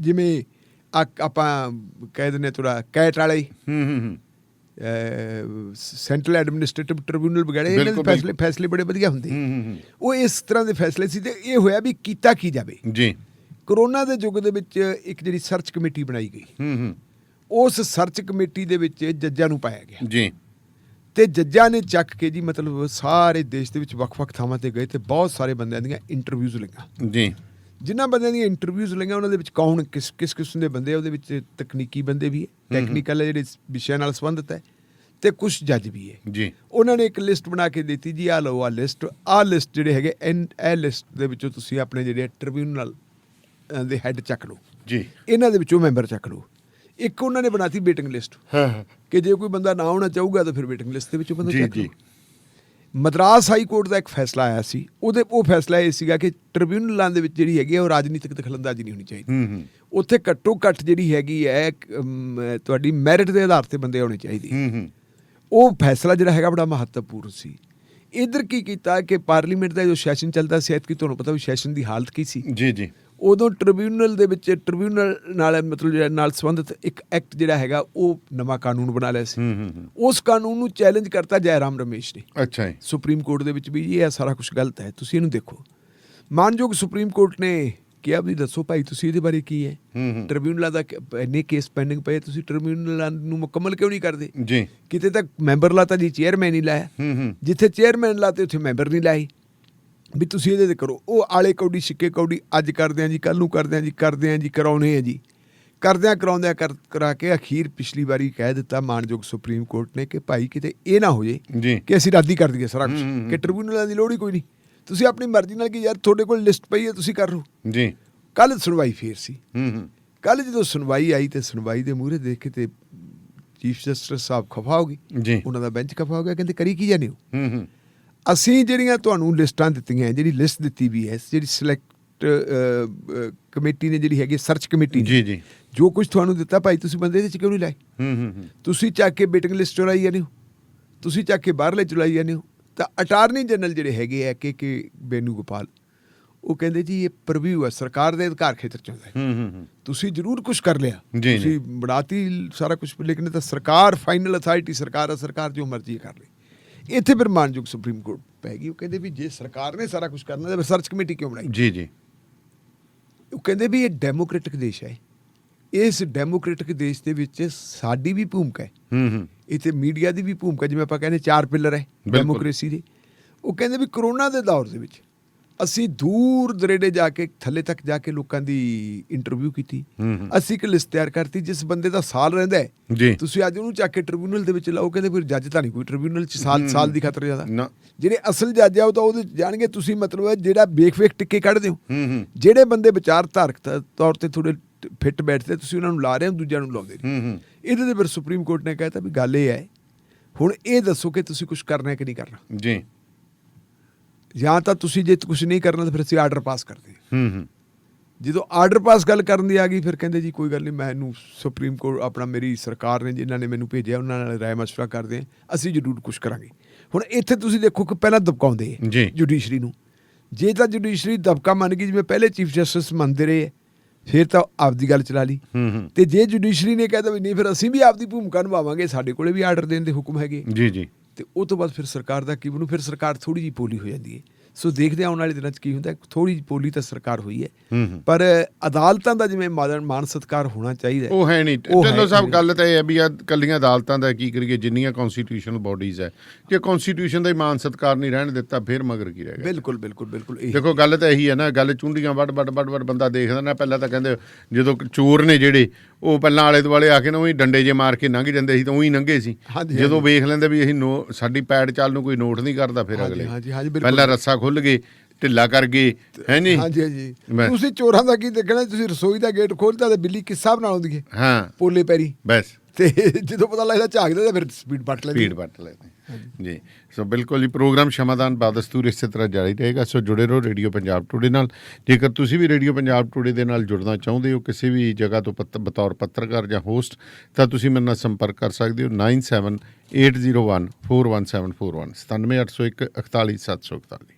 ਜਿਵੇਂ ਆਪਾਂ ਕਹਿ ਦਿੰਦੇ ਥੋੜਾ ਕੈਟ ਵਾਲੇ ਸੈਂਟਰਲ ਐਡਮਿਨਿਸਟ੍ਰੇਟਿਵ ਟ੍ਰਿਬਿਊਨਲ ਵਗੈਰਾ, ਇਹਨਾਂ ਦੇ ਫੈਸਲੇ ਬੜੇ ਵਧੀਆ ਹੁੰਦੇ, ਉਹ ਇਸ ਤਰ੍ਹਾਂ ਦੇ ਫੈਸਲੇ ਸੀ। ਤੇ ਇਹ ਹੋਇਆ ਵੀ ਕੀਤਾ ਕੀ ਜਾਵੇ ਜੀ। ਕਰੋਨਾ ਦੇ ਯੁੱਗ ਦੇ ਵਿੱਚ ਇੱਕ ਜਿਹੜੀ ਸਰਚ ਕਮੇਟੀ ਬਣਾਈ ਗਈ, ਉਸ ਸਰਚ ਕਮੇਟੀ ਦੇ ਵਿੱਚ ਜੱਜਾਂ ਨੂੰ ਪਾਇਆ ਗਿਆ ਜੀ, ਤੇ ਜੱਜਾਂ ਨੇ ਚੱਕ ਕੇ ਜੀ ਮਤਲਬ ਸਾਰੇ ਦੇਸ਼ ਦੇ ਵਿੱਚ ਵੱਖ-ਵੱਖ ਥਾਵਾਂ ਤੇ ਗਏ ਤੇ ਬਹੁਤ ਸਾਰੇ ਬੰਦਿਆਂ ਦੀਆਂ ਇੰਟਰਵਿਊਜ਼ ਲਈਆਂ ਜੀ। ਜਿਨ੍ਹਾਂ ਬੰਦਿਆਂ ਦੀਆਂ ਇੰਟਰਵਿਊਜ਼ ਲਈਆਂ ਉਹਨਾਂ ਦੇ ਵਿੱਚ ਕੌਣ ਕਿਸ ਕਿਸਮ ਦੇ ਬੰਦੇ ਆ, ਉਹਦੇ ਵਿੱਚ ਤਕਨੀਕੀ ਬੰਦੇ ਵੀ ਹੈ, ਟੈਕਨੀਕਲ ਹੈ ਜਿਹੜੇ ਵਿਸ਼ਿਆਂ ਨਾਲ ਸੰਬੰਧਿਤ ਹੈ, ਤੇ ਕੁਛ ਜੱਜ ਵੀ ਹੈ ਜੀ। ਉਹਨਾਂ ਨੇ ਇੱਕ ਲਿਸਟ ਬਣਾ ਕੇ ਦਿੱਤੀ ਜੀ, ਆਹ ਲਓ ਆਹ ਲਿਸਟ ਜਿਹੜੇ ਹੈਗੇ ਇਹ ਲਿਸਟ ਦੇ ਵਿੱਚੋਂ ਤੁਸੀਂ ਆਪਣੇ ਜਿਹੜੇ ਟ੍ਰਿਬਿਊਨਲ ਦੇ ਹੈੱਡ ਚੱਕ ਲਓ ਜੀ, ਇਹਨਾਂ ਦੇ ਵਿੱਚੋਂ ਮੈਂਬਰ ਚੱਕ ਲਓ। ਇੱਕ ਉਹਨਾਂ ਨੇ ਬਣਾਤੀ ਵੇਟਿੰਗ ਲਿਸਟ ਕਿ ਜੇ ਕੋਈ ਬੰਦਾ ਨਾ ਆਉਣਾ ਚਾਹੂਗਾ ਤਾਂ ਫਿਰ ਵੇਟਿੰਗ ਲਿਸਟ ਦੇ ਵਿੱਚੋਂ ਬੰਦਾ ਚੱਕ ਲਓ। ਮਦਰਾਸ ਹਾਈ ਕੋਰਟ ਦਾ ਇੱਕ ਫੈਸਲਾ ਆਇਆ ਸੀ, ਉਹ ਫੈਸਲਾ ਇਹ ਸੀਗਾ ਕਿ ਟ੍ਰਿਬਿਊਨਲਾਂ ਦੇ ਵਿੱਚ ਜਿਹੜੀ ਹੈਗੀ ਉਹ ਰਾਜਨੀਤਿਕ ਦਖਲਅੰਦਾਜ਼ੀ ਨਹੀਂ ਹੋਣੀ ਚਾਹੀਦੀ, ਉੱਥੇ ਘੱਟੋ ਘੱਟ ਜਿਹੜੀ ਹੈਗੀ ਹੈ ਤੁਹਾਡੀ ਮੈਰਿਟ ਦੇ ਆਧਾਰ ਤੇ ਬੰਦੇ ਆਉਣੇ ਚਾਹੀਦੇ। ਉਹ ਫੈਸਲਾ ਜਿਹੜਾ ਹੈਗਾ ਬੜਾ ਮਹੱਤਵਪੂਰਨ ਸੀ। ਇੱਧਰ ਕੀ ਕੀਤਾ ਕਿ ਪਾਰਲੀਮੈਂਟ ਦਾ ਜੋ ਸੈਸ਼ਨ ਚੱਲਦਾ ਸੀ, ਐਤਕੀ ਤੁਹਾਨੂੰ ਪਤਾ ਵੀ ਸੈਸ਼ਨ ਦੀ ਹਾਲਤ ਕੀ ਸੀ ਜੀ। ਉਦੋਂ ਟ੍ਰਿਬਿਊਨਲ ਦੇ ਵਿੱਚ ਟ੍ਰਿਬਿਊਨਲ ਨਾਲ ਮਤਲਬ ਜਿਹੜਾ ਨਾਲ ਸੰਬੰਧਿਤ ਇੱਕ ਐਕਟ ਜਿਹੜਾ ਹੈਗਾ ਉਹ ਨਵਾਂ ਕਾਨੂੰਨ ਬਣਾ ਲਿਆ ਸੀ। ਉਸ ਕਾਨੂੰਨ ਨੂੰ ਚੈਲੰਜ ਕਰਤਾ ਜੈਰਾਮ ਰਮੇਸ਼ ਨੇ। ਅੱਛਾ ਜੀ। ਸੁਪਰੀਮ ਕੋਰਟ ਦੇ ਵਿੱਚ ਵੀ ਇਹ ਸਾਰਾ ਕੁਝ ਗਲਤ ਹੈ, ਤੁਸੀਂ ਇਹਨੂੰ ਦੇਖੋ। ਮਾਨਯੋਗ ਸੁਪਰੀਮ ਕੋਰਟ ਨੇ ਕਿਹਾ ਵੀ ਦੱਸੋ ਭਾਈ ਤੁਸੀਂ ਇਹਦੇ ਬਾਰੇ ਕੀ ਹੈ, ਟ੍ਰਿਬਿਊਨਲਾਂ ਦਾ ਇੰਨੇ ਕੇਸ ਪੈਂਡਿੰਗ ਪਏ, ਤੁਸੀਂ ਟ੍ਰਿਬਿਊਨਲਾਂ ਨੂੰ ਮੁਕੰਮਲ ਕਿਉਂ ਨਹੀਂ ਕਰਦੇ ਜੀ। ਕਿਤੇ ਤਾਂ ਮੈਂਬਰ ਲਾਤਾ ਜੀ, ਚੇਅਰਮੈਨ ਹੀ ਲਾਇਆ, ਜਿੱਥੇ ਚੇਅਰਮੈਨ ਲਾਤੇ ਉੱਥੇ ਮੈਂਬਰ ਨਹੀਂ ਲਾਏ ਵੀ ਤੁਸੀਂ ਇਹਦੇ ਤੇ ਕਰੋ। ਉਹ ਆਲੇ ਕੌਡੀ ਸਿੱਕੇ ਕੌਡੀ, ਅੱਜ ਕਰਦੇ ਆ ਜੀ, ਕੱਲ੍ਹ ਨੂੰ ਕਰਦੇ ਆ ਜੀ, ਕਰਾਉਣੇ ਆ ਜੀ, ਕਰਾਉਂਦਿਆਂ ਕਰਾ ਕੇ ਅਖੀਰ ਪਿਛਲੀ ਵਾਰੀ ਕਹਿ ਦਿੱਤਾ ਮਾਨਯੋਗ ਸੁਪਰੀਮ ਕੋਰਟ ਨੇ ਕਿ ਭਾਈ ਕਿਤੇ ਇਹ ਨਾ ਹੋ ਜੇ ਕਿ ਅਸੀਂ ਰੱਦ ਹੀ ਕਰ ਦਈਏ ਸਾਰਾ ਕੁਛ, ਕਿ ਟ੍ਰਿਬਿਊਨਲਾਂ ਦੀ ਲੋੜ ਹੀ ਕੋਈ ਨਹੀਂ, ਤੁਸੀਂ ਆਪਣੀ ਮਰਜ਼ੀ ਨਾਲ ਕਿ ਯਾਰ ਤੁਹਾਡੇ ਕੋਲ ਲਿਸਟ ਪਈ ਹੈ ਤੁਸੀਂ ਕਰ ਲਓ ਜੀ। ਕੱਲ੍ਹ ਸੁਣਵਾਈ ਫੇਰ ਸੀ, ਕੱਲ ਜਦੋਂ ਸੁਣਵਾਈ ਆਈ ਤੇ ਸੁਣਵਾਈ ਦੇ ਮੂਹਰੇ ਦੇਖ ਕੇ ਤੇ ਚੀਫ ਜਸਟਿਸ ਸਾਹਿਬ ਖਫਾ ਹੋ ਗਈ ਜੀ। ਉਹਨਾਂ ਦਾ ਬੈਂਚ ਖਫਾ ਹੋ ਗਿਆ, ਕਹਿੰਦੇ ਕਰੀ ਕੀ ਜਾਣੇ ਹੋ। ਹੂੰ ਅਸੀਂ ਜਿਹੜੀਆਂ ਤੁਹਾਨੂੰ ਲਿਸਟਾਂ ਦਿੱਤੀਆਂ, ਜਿਹੜੀ ਲਿਸਟ ਦਿੱਤੀ ਵੀ ਹੈ, ਜਿਹੜੀ ਸਿਲੈਕਟ ਕਮੇਟੀ ਨੇ ਜਿਹੜੀ ਹੈਗੀ ਸਰਚ ਕਮੇਟੀ ਨੇ, ਜੀ ਜੋ ਕੁਝ ਤੁਹਾਨੂੰ ਦਿੱਤਾ ਭਾਈ ਤੁਸੀਂ ਬੰਦੇ ਇਹਦੇ ਚ ਕਿਉਂ ਨਹੀਂ ਲਾਏ। ਹੂੰ ਤੁਸੀਂ ਚੱਕ ਕੇ ਵੇਟਿੰਗ ਲਿਸਟ ਚੁਰਾਈ ਜਾਂਦੇ ਹੋ, ਤੁਸੀਂ ਚੱਕ ਕੇ ਬਾਹਰਲੇ ਚੁਰਾਈ ਜਾਂਦੇ ਹੋ। ਤਾਂ ਅਟਾਰਨੀ ਜਨਰਲ ਜਿਹੜੇ ਹੈਗੇ ਆ ਕੇ ਬੇਨੂਗੋਪਾਲ, ਉਹ ਕਹਿੰਦੇ ਜੀ ਇਹ ਪ੍ਰਵਿਊ ਹੈ, ਸਰਕਾਰ ਦੇ ਅਧਿਕਾਰ ਖੇਤਰ ਚ ਆਉਂਦਾ ਹੈ। ਹੂੰ ਤੁਸੀਂ ਜ਼ਰੂਰ ਕੁਝ ਕਰ ਲਿਆ, ਜੀ। ਤੁਸੀਂ ਬਣਾਤੀ ਸਾਰਾ ਕੁਝ, ਲੇਕਿਨ ਇਹ ਤਾਂ ਸਰਕਾਰ ਫਾਈਨਲ ਅਥਾਰਟੀ ਸਰਕਾਰ ਹੈ, ਸਰਕਾਰ ਜੋ ਮਰਜ਼ੀ ਕਰ ਲੇ। ਇੱਥੇ ਫਿਰ ਮਾਨਯੋਗ ਸੁਪਰੀਮ ਕੋਰਟ ਪੈ ਗਈ। ਉਹ ਕਹਿੰਦੇ ਵੀ ਜੇ ਸਰਕਾਰ ਨੇ ਸਾਰਾ ਕੁਝ ਕਰਨਾ ਤਾਂ ਸਰਚ ਕਮੇਟੀ ਕਿਉਂ ਬਣਾਈ। ਜੀ ਉਹ ਕਹਿੰਦੇ ਵੀ ਇਹ ਡੈਮੋਕ੍ਰੈਟਿਕ ਦੇਸ਼ ਹੈ, ਇਸ ਡੈਮੋਕ੍ਰੈਟਿਕ ਦੇਸ਼ ਦੇ ਵਿੱਚ ਸਾਡੀ ਵੀ ਭੂਮਿਕਾ ਹੈ। ਹੂੰ ਇੱਥੇ ਮੀਡੀਆ ਦੀ ਵੀ ਭੂਮਿਕਾ, ਜਿਵੇਂ ਆਪਾਂ ਕਹਿੰਦੇ 4 ਪਿੱਲਰ ਹੈ ਡੈਮੋਕ੍ਰੇਸੀ ਦੇ। ਉਹ ਕਹਿੰਦੇ ਵੀ ਕਰੋਨਾ ਦੇ ਦੌਰ ਦੇ ਵਿੱਚ ਅਸੀਂ ਦੂਰ ਦਰੇਡੇ ਜਾ ਕੇ ਥੱਲੇ ਤੱਕ ਜਾ ਕੇ ਲੋਕਾਂ ਦੀ ਇੰਟਰਵਿਊ ਕੀਤੀ। ਅਸੀਂ ਇੱਕ ਲਿਸਟ ਤਿਆਰ ਕਰਤੀ, ਜਿਸ ਬੰਦੇ ਦਾ ਸਾਲ ਰਹਿੰਦਾ ਹੈ ਤੁਸੀਂ ਅੱਜ ਉਹਨੂੰ ਚੱਕ ਕੇ ਟ੍ਰਿਬਿਊਨਲ ਦੇ ਵਿੱਚ ਲਾਓ। ਕਹਿੰਦੇ ਫਿਰ ਜੱਜ ਤਾਂ ਨਹੀਂ ਕੋਈ ਟ੍ਰਿਬਿਊਨਲ 'ਚ ਸਾਲ ਦੀ ਖਾਤਰ ਜ਼ਿਆਦਾ। ਜਿਹੜੇ ਅਸਲ ਜੱਜ ਆ ਉਹ ਤਾਂ ਉਹਦੇ ਜਾਣਗੇ। ਤੁਸੀਂ ਮਤਲਬ ਹੈ ਜਿਹੜਾ ਵੇਖ ਟਿੱਕੇ ਕੱਢਦੇ ਹੋ, ਜਿਹੜੇ ਬੰਦੇ ਵਿਚਾਰਧਾਰਕ ਤੌਰ ਤੇ ਥੋੜੇ ਫਿੱਟ ਬੈਠਦੇ, ਤੁਸੀਂ ਉਹਨਾਂ ਨੂੰ ਲਾ ਰਹੇ ਹੋ, ਦੂਜਿਆਂ ਨੂੰ ਲਾਉਂਦੇ ਨਹੀਂ। ਇਹਦੇ ਤੇ ਫਿਰ ਸੁਪਰੀਮ ਕੋਰਟ ਨੇ ਕਹਿਤਾ ਵੀ ਗੱਲ ਇਹ ਹੈ, ਹੁਣ ਇਹ ਦੱਸੋ ਕਿ ਤੁਸੀਂ ਕੁਝ ਕਰਨਾ ਕਿ ਨਹੀਂ ਕਰਨਾ ਜੀ। ਜਾਂ ਤਾਂ ਤੁਸੀਂ ਜੇ ਕੁਝ ਨਹੀਂ ਕਰਨਾ ਤਾਂ ਫਿਰ ਅਸੀਂ ਆਰਡਰ ਪਾਸ ਕਰਦੇ ਹਾਂ। ਜਦੋਂ ਆਰਡਰ ਪਾਸ ਗੱਲ ਕਰਨ ਦੀ ਆ ਗਈ, ਫਿਰ ਕਹਿੰਦੇ ਜੀ ਕੋਈ ਗੱਲ ਨਹੀਂ, ਮੈਨੂੰ ਸੁਪਰੀਮ ਕੋਰਟ ਆਪਣਾ ਮੇਰੀ ਸਰਕਾਰ ਨੇ ਜਿਨ੍ਹਾਂ ਨੇ ਮੈਨੂੰ ਭੇਜਿਆ ਉਹਨਾਂ ਨਾਲ ਰਾਏ ਮਸ਼ਵਰਾ ਕਰਦੇ ਹਾਂ, ਅਸੀਂ ਜ਼ਰੂਰ ਕੁਝ ਕਰਾਂਗੇ। ਹੁਣ ਇੱਥੇ ਤੁਸੀਂ ਦੇਖੋ ਕਿ ਪਹਿਲਾਂ ਦਬਕਾਉਂਦੇ ਹੈ ਜੁਡੀਸ਼ਰੀ ਨੂੰ। ਜੇ ਤਾਂ ਜੁਡੀਸ਼ਰੀ ਦਬਕਾ ਮੰਨ ਗਈ, ਜਿਵੇਂ ਪਹਿਲੇ ਚੀਫ ਜਸਟਿਸ ਮੰਨਦੇ ਰਹੇ, ਫਿਰ ਤਾਂ ਆਪਦੀ ਗੱਲ ਚਲਾ ਲਈ। ਤੇ ਜੇ ਜੁਡੀਸ਼ਰੀ ਨੇ ਕਹਿਤਾ ਵੀ ਨਹੀਂ, ਫਿਰ ਅਸੀਂ ਵੀ ਆਪਦੀ ਭੂਮਿਕਾ ਨਿਭਾਵਾਂਗੇ, ਸਾਡੇ ਕੋਲੇ ਵੀ ਆਰਡਰ ਦੇਣ ਦੇ ਹੁਕਮ ਹੈਗੇ। ਜੀ ਤੇ ਉਹ ਤੋਂ ਬਾਅਦ ਫਿਰ ਸਰਕਾਰ ਦਾ ਕੀ ਬਣੂ। ਫਿਰ ਸਰਕਾਰ ਥੋੜੀ ਜਿਹੀ ਪੋਲੀ ਹੋ ਜਾਂਦੀ ਹੈ। ਸੋ ਦੇਖਦੇ ਆਉਣ ਵਾਲੇ ਦਿਨਾਂ 'ਚ ਕੀ ਹੁੰਦਾ। ਥੋੜੀ ਜਿਹੀ ਪੋਲੀ ਤਾਂ ਸਰਕਾਰ ਹੋਈ ਹੈ, ਪਰ ਅਦਾਲਤਾਂ ਦਾ ਜਿਵੇਂ ਮਾਨ ਸਤਿਕਾਰ ਹੋਣਾ ਚਾਹੀਦਾ ਉਹ ਹੈ ਨਹੀਂ। ਢਿੱਲੋਂ ਸਾਹਿਬ ਗੱਲ ਤਾਂ ਇਹ ਹੈ ਵੀ ਆ ਕੱਲੀਆਂ ਅਦਾਲਤਾਂ ਦਾ ਕੀ ਕਰੀਏ, ਜਿੰਨੀਆਂ ਕਨਸਟੀਟਿਊਸ਼ਨਲ ਬੋਡੀਜ਼ ਹੈ, ਜੇ ਕਨਸਟੀਟਿਊਸ਼ਨ ਦਾ ਹੀ ਮਾਨ ਸਤਿਕਾਰ ਨਹੀਂ ਰਹਿਣ ਦਿੱਤਾ, ਫਿਰ ਮਗਰ ਕੀ ਰਹਿ ਗਿਆ। ਬਿਲਕੁਲ ਦੇਖੋ ਗੱਲ ਤਾਂ ਇਹੀ ਹੈ ਨਾ, ਗੱਲ ਚੁੰਡੀਆਂ ਵੱਡ ਬੰਦਾ ਦੇਖਦਾ ਨਾ। ਪਹਿਲਾਂ ਤਾਂ ਕਹਿੰਦੇ ਜਦੋਂ ਚੋਰ ਨੇ ਜਿਹੜੇ, ਉਹ ਪਹਿਲਾਂ ਆਲੇ ਦੁਆਲੇ ਆ ਕੇ ਨਾ ਉਹੀ ਡੰਡੇ ਜੇ ਮਾਰ ਕੇ ਲੰਘ ਜਾਂਦੇ ਸੀ, ਤਾਂ ਉਹੀ ਲੰਘੇ ਸੀ। ਜਦੋਂ ਵੇਖ ਲੈਂਦੇ ਵੀ ਅਸੀਂ ਸਾਡੀ ਪੈੜ ਚਾਲ ਨੂੰ ਕੋਈ ਨੋਟ ਨਹੀਂ ਕਰਦਾ, ਫਿਰ ਅਗਲੇ ਪਹਿਲਾਂ ਰੱਸਾ ਖੁੱਲ ਗਏ, ਢਿੱਲਾ ਕਰ ਗਏ, ਹੈ ਨੀ। ਹਾਂਜੀ ਤੁਸੀਂ ਚੋਰਾਂ ਦਾ ਕੀ ਦੇਖਣਾ, ਤੁਸੀਂ ਰਸੋਈ ਦਾ ਗੇਟ ਖੋਲ੍ਹਤਾ ਤੇ ਬਿੱਲੀ ਕਿਸ ਹਿਸਾਬ ਨਾਲ ਆਉਂਦੀ ਹੈ, ਹਾਂ, ਪੋਲੇ ਪੈਰੀ ਬਸ। ਤੇ ਜਦੋਂ ਪਤਾ ਲੱਗਦਾ ਝਾਕਦੇ ਤਾਂ ਫਿਰ ਸਪੀਡ ਪੱਟ ਲੈਂਦੇ ਜੀ। ਸੋ ਬਿਲਕੁਲ ਜੀ, ਪ੍ਰੋਗਰਾਮ ਸ਼ਮਾਦਾਨ ਬਾਦਸਤੂਰ ਇਸੇ ਤਰ੍ਹਾਂ ਜਾਰੀ ਰਹੇਗਾ। ਸੋ ਜੁੜੇ ਰਹੋ ਰੇਡੀਓ ਪੰਜਾਬ ਟੂਡੇ ਨਾਲ। ਜੇਕਰ ਤੁਸੀਂ ਵੀ ਰੇਡੀਓ ਪੰਜਾਬ ਟੂਡੇ ਦੇ ਨਾਲ ਜੁੜਨਾ ਚਾਹੁੰਦੇ ਹੋ ਕਿਸੇ ਵੀ ਜਗ੍ਹਾ ਤੋਂ ਬਤੌਰ ਪੱਤਰਕਾਰ ਜਾਂ ਹੋਸਟ, ਤਾਂ ਤੁਸੀਂ ਮੇਰੇ ਨਾਲ ਸੰਪਰਕ ਕਰ ਸਕਦੇ ਹੋ 9780141741 97801 41741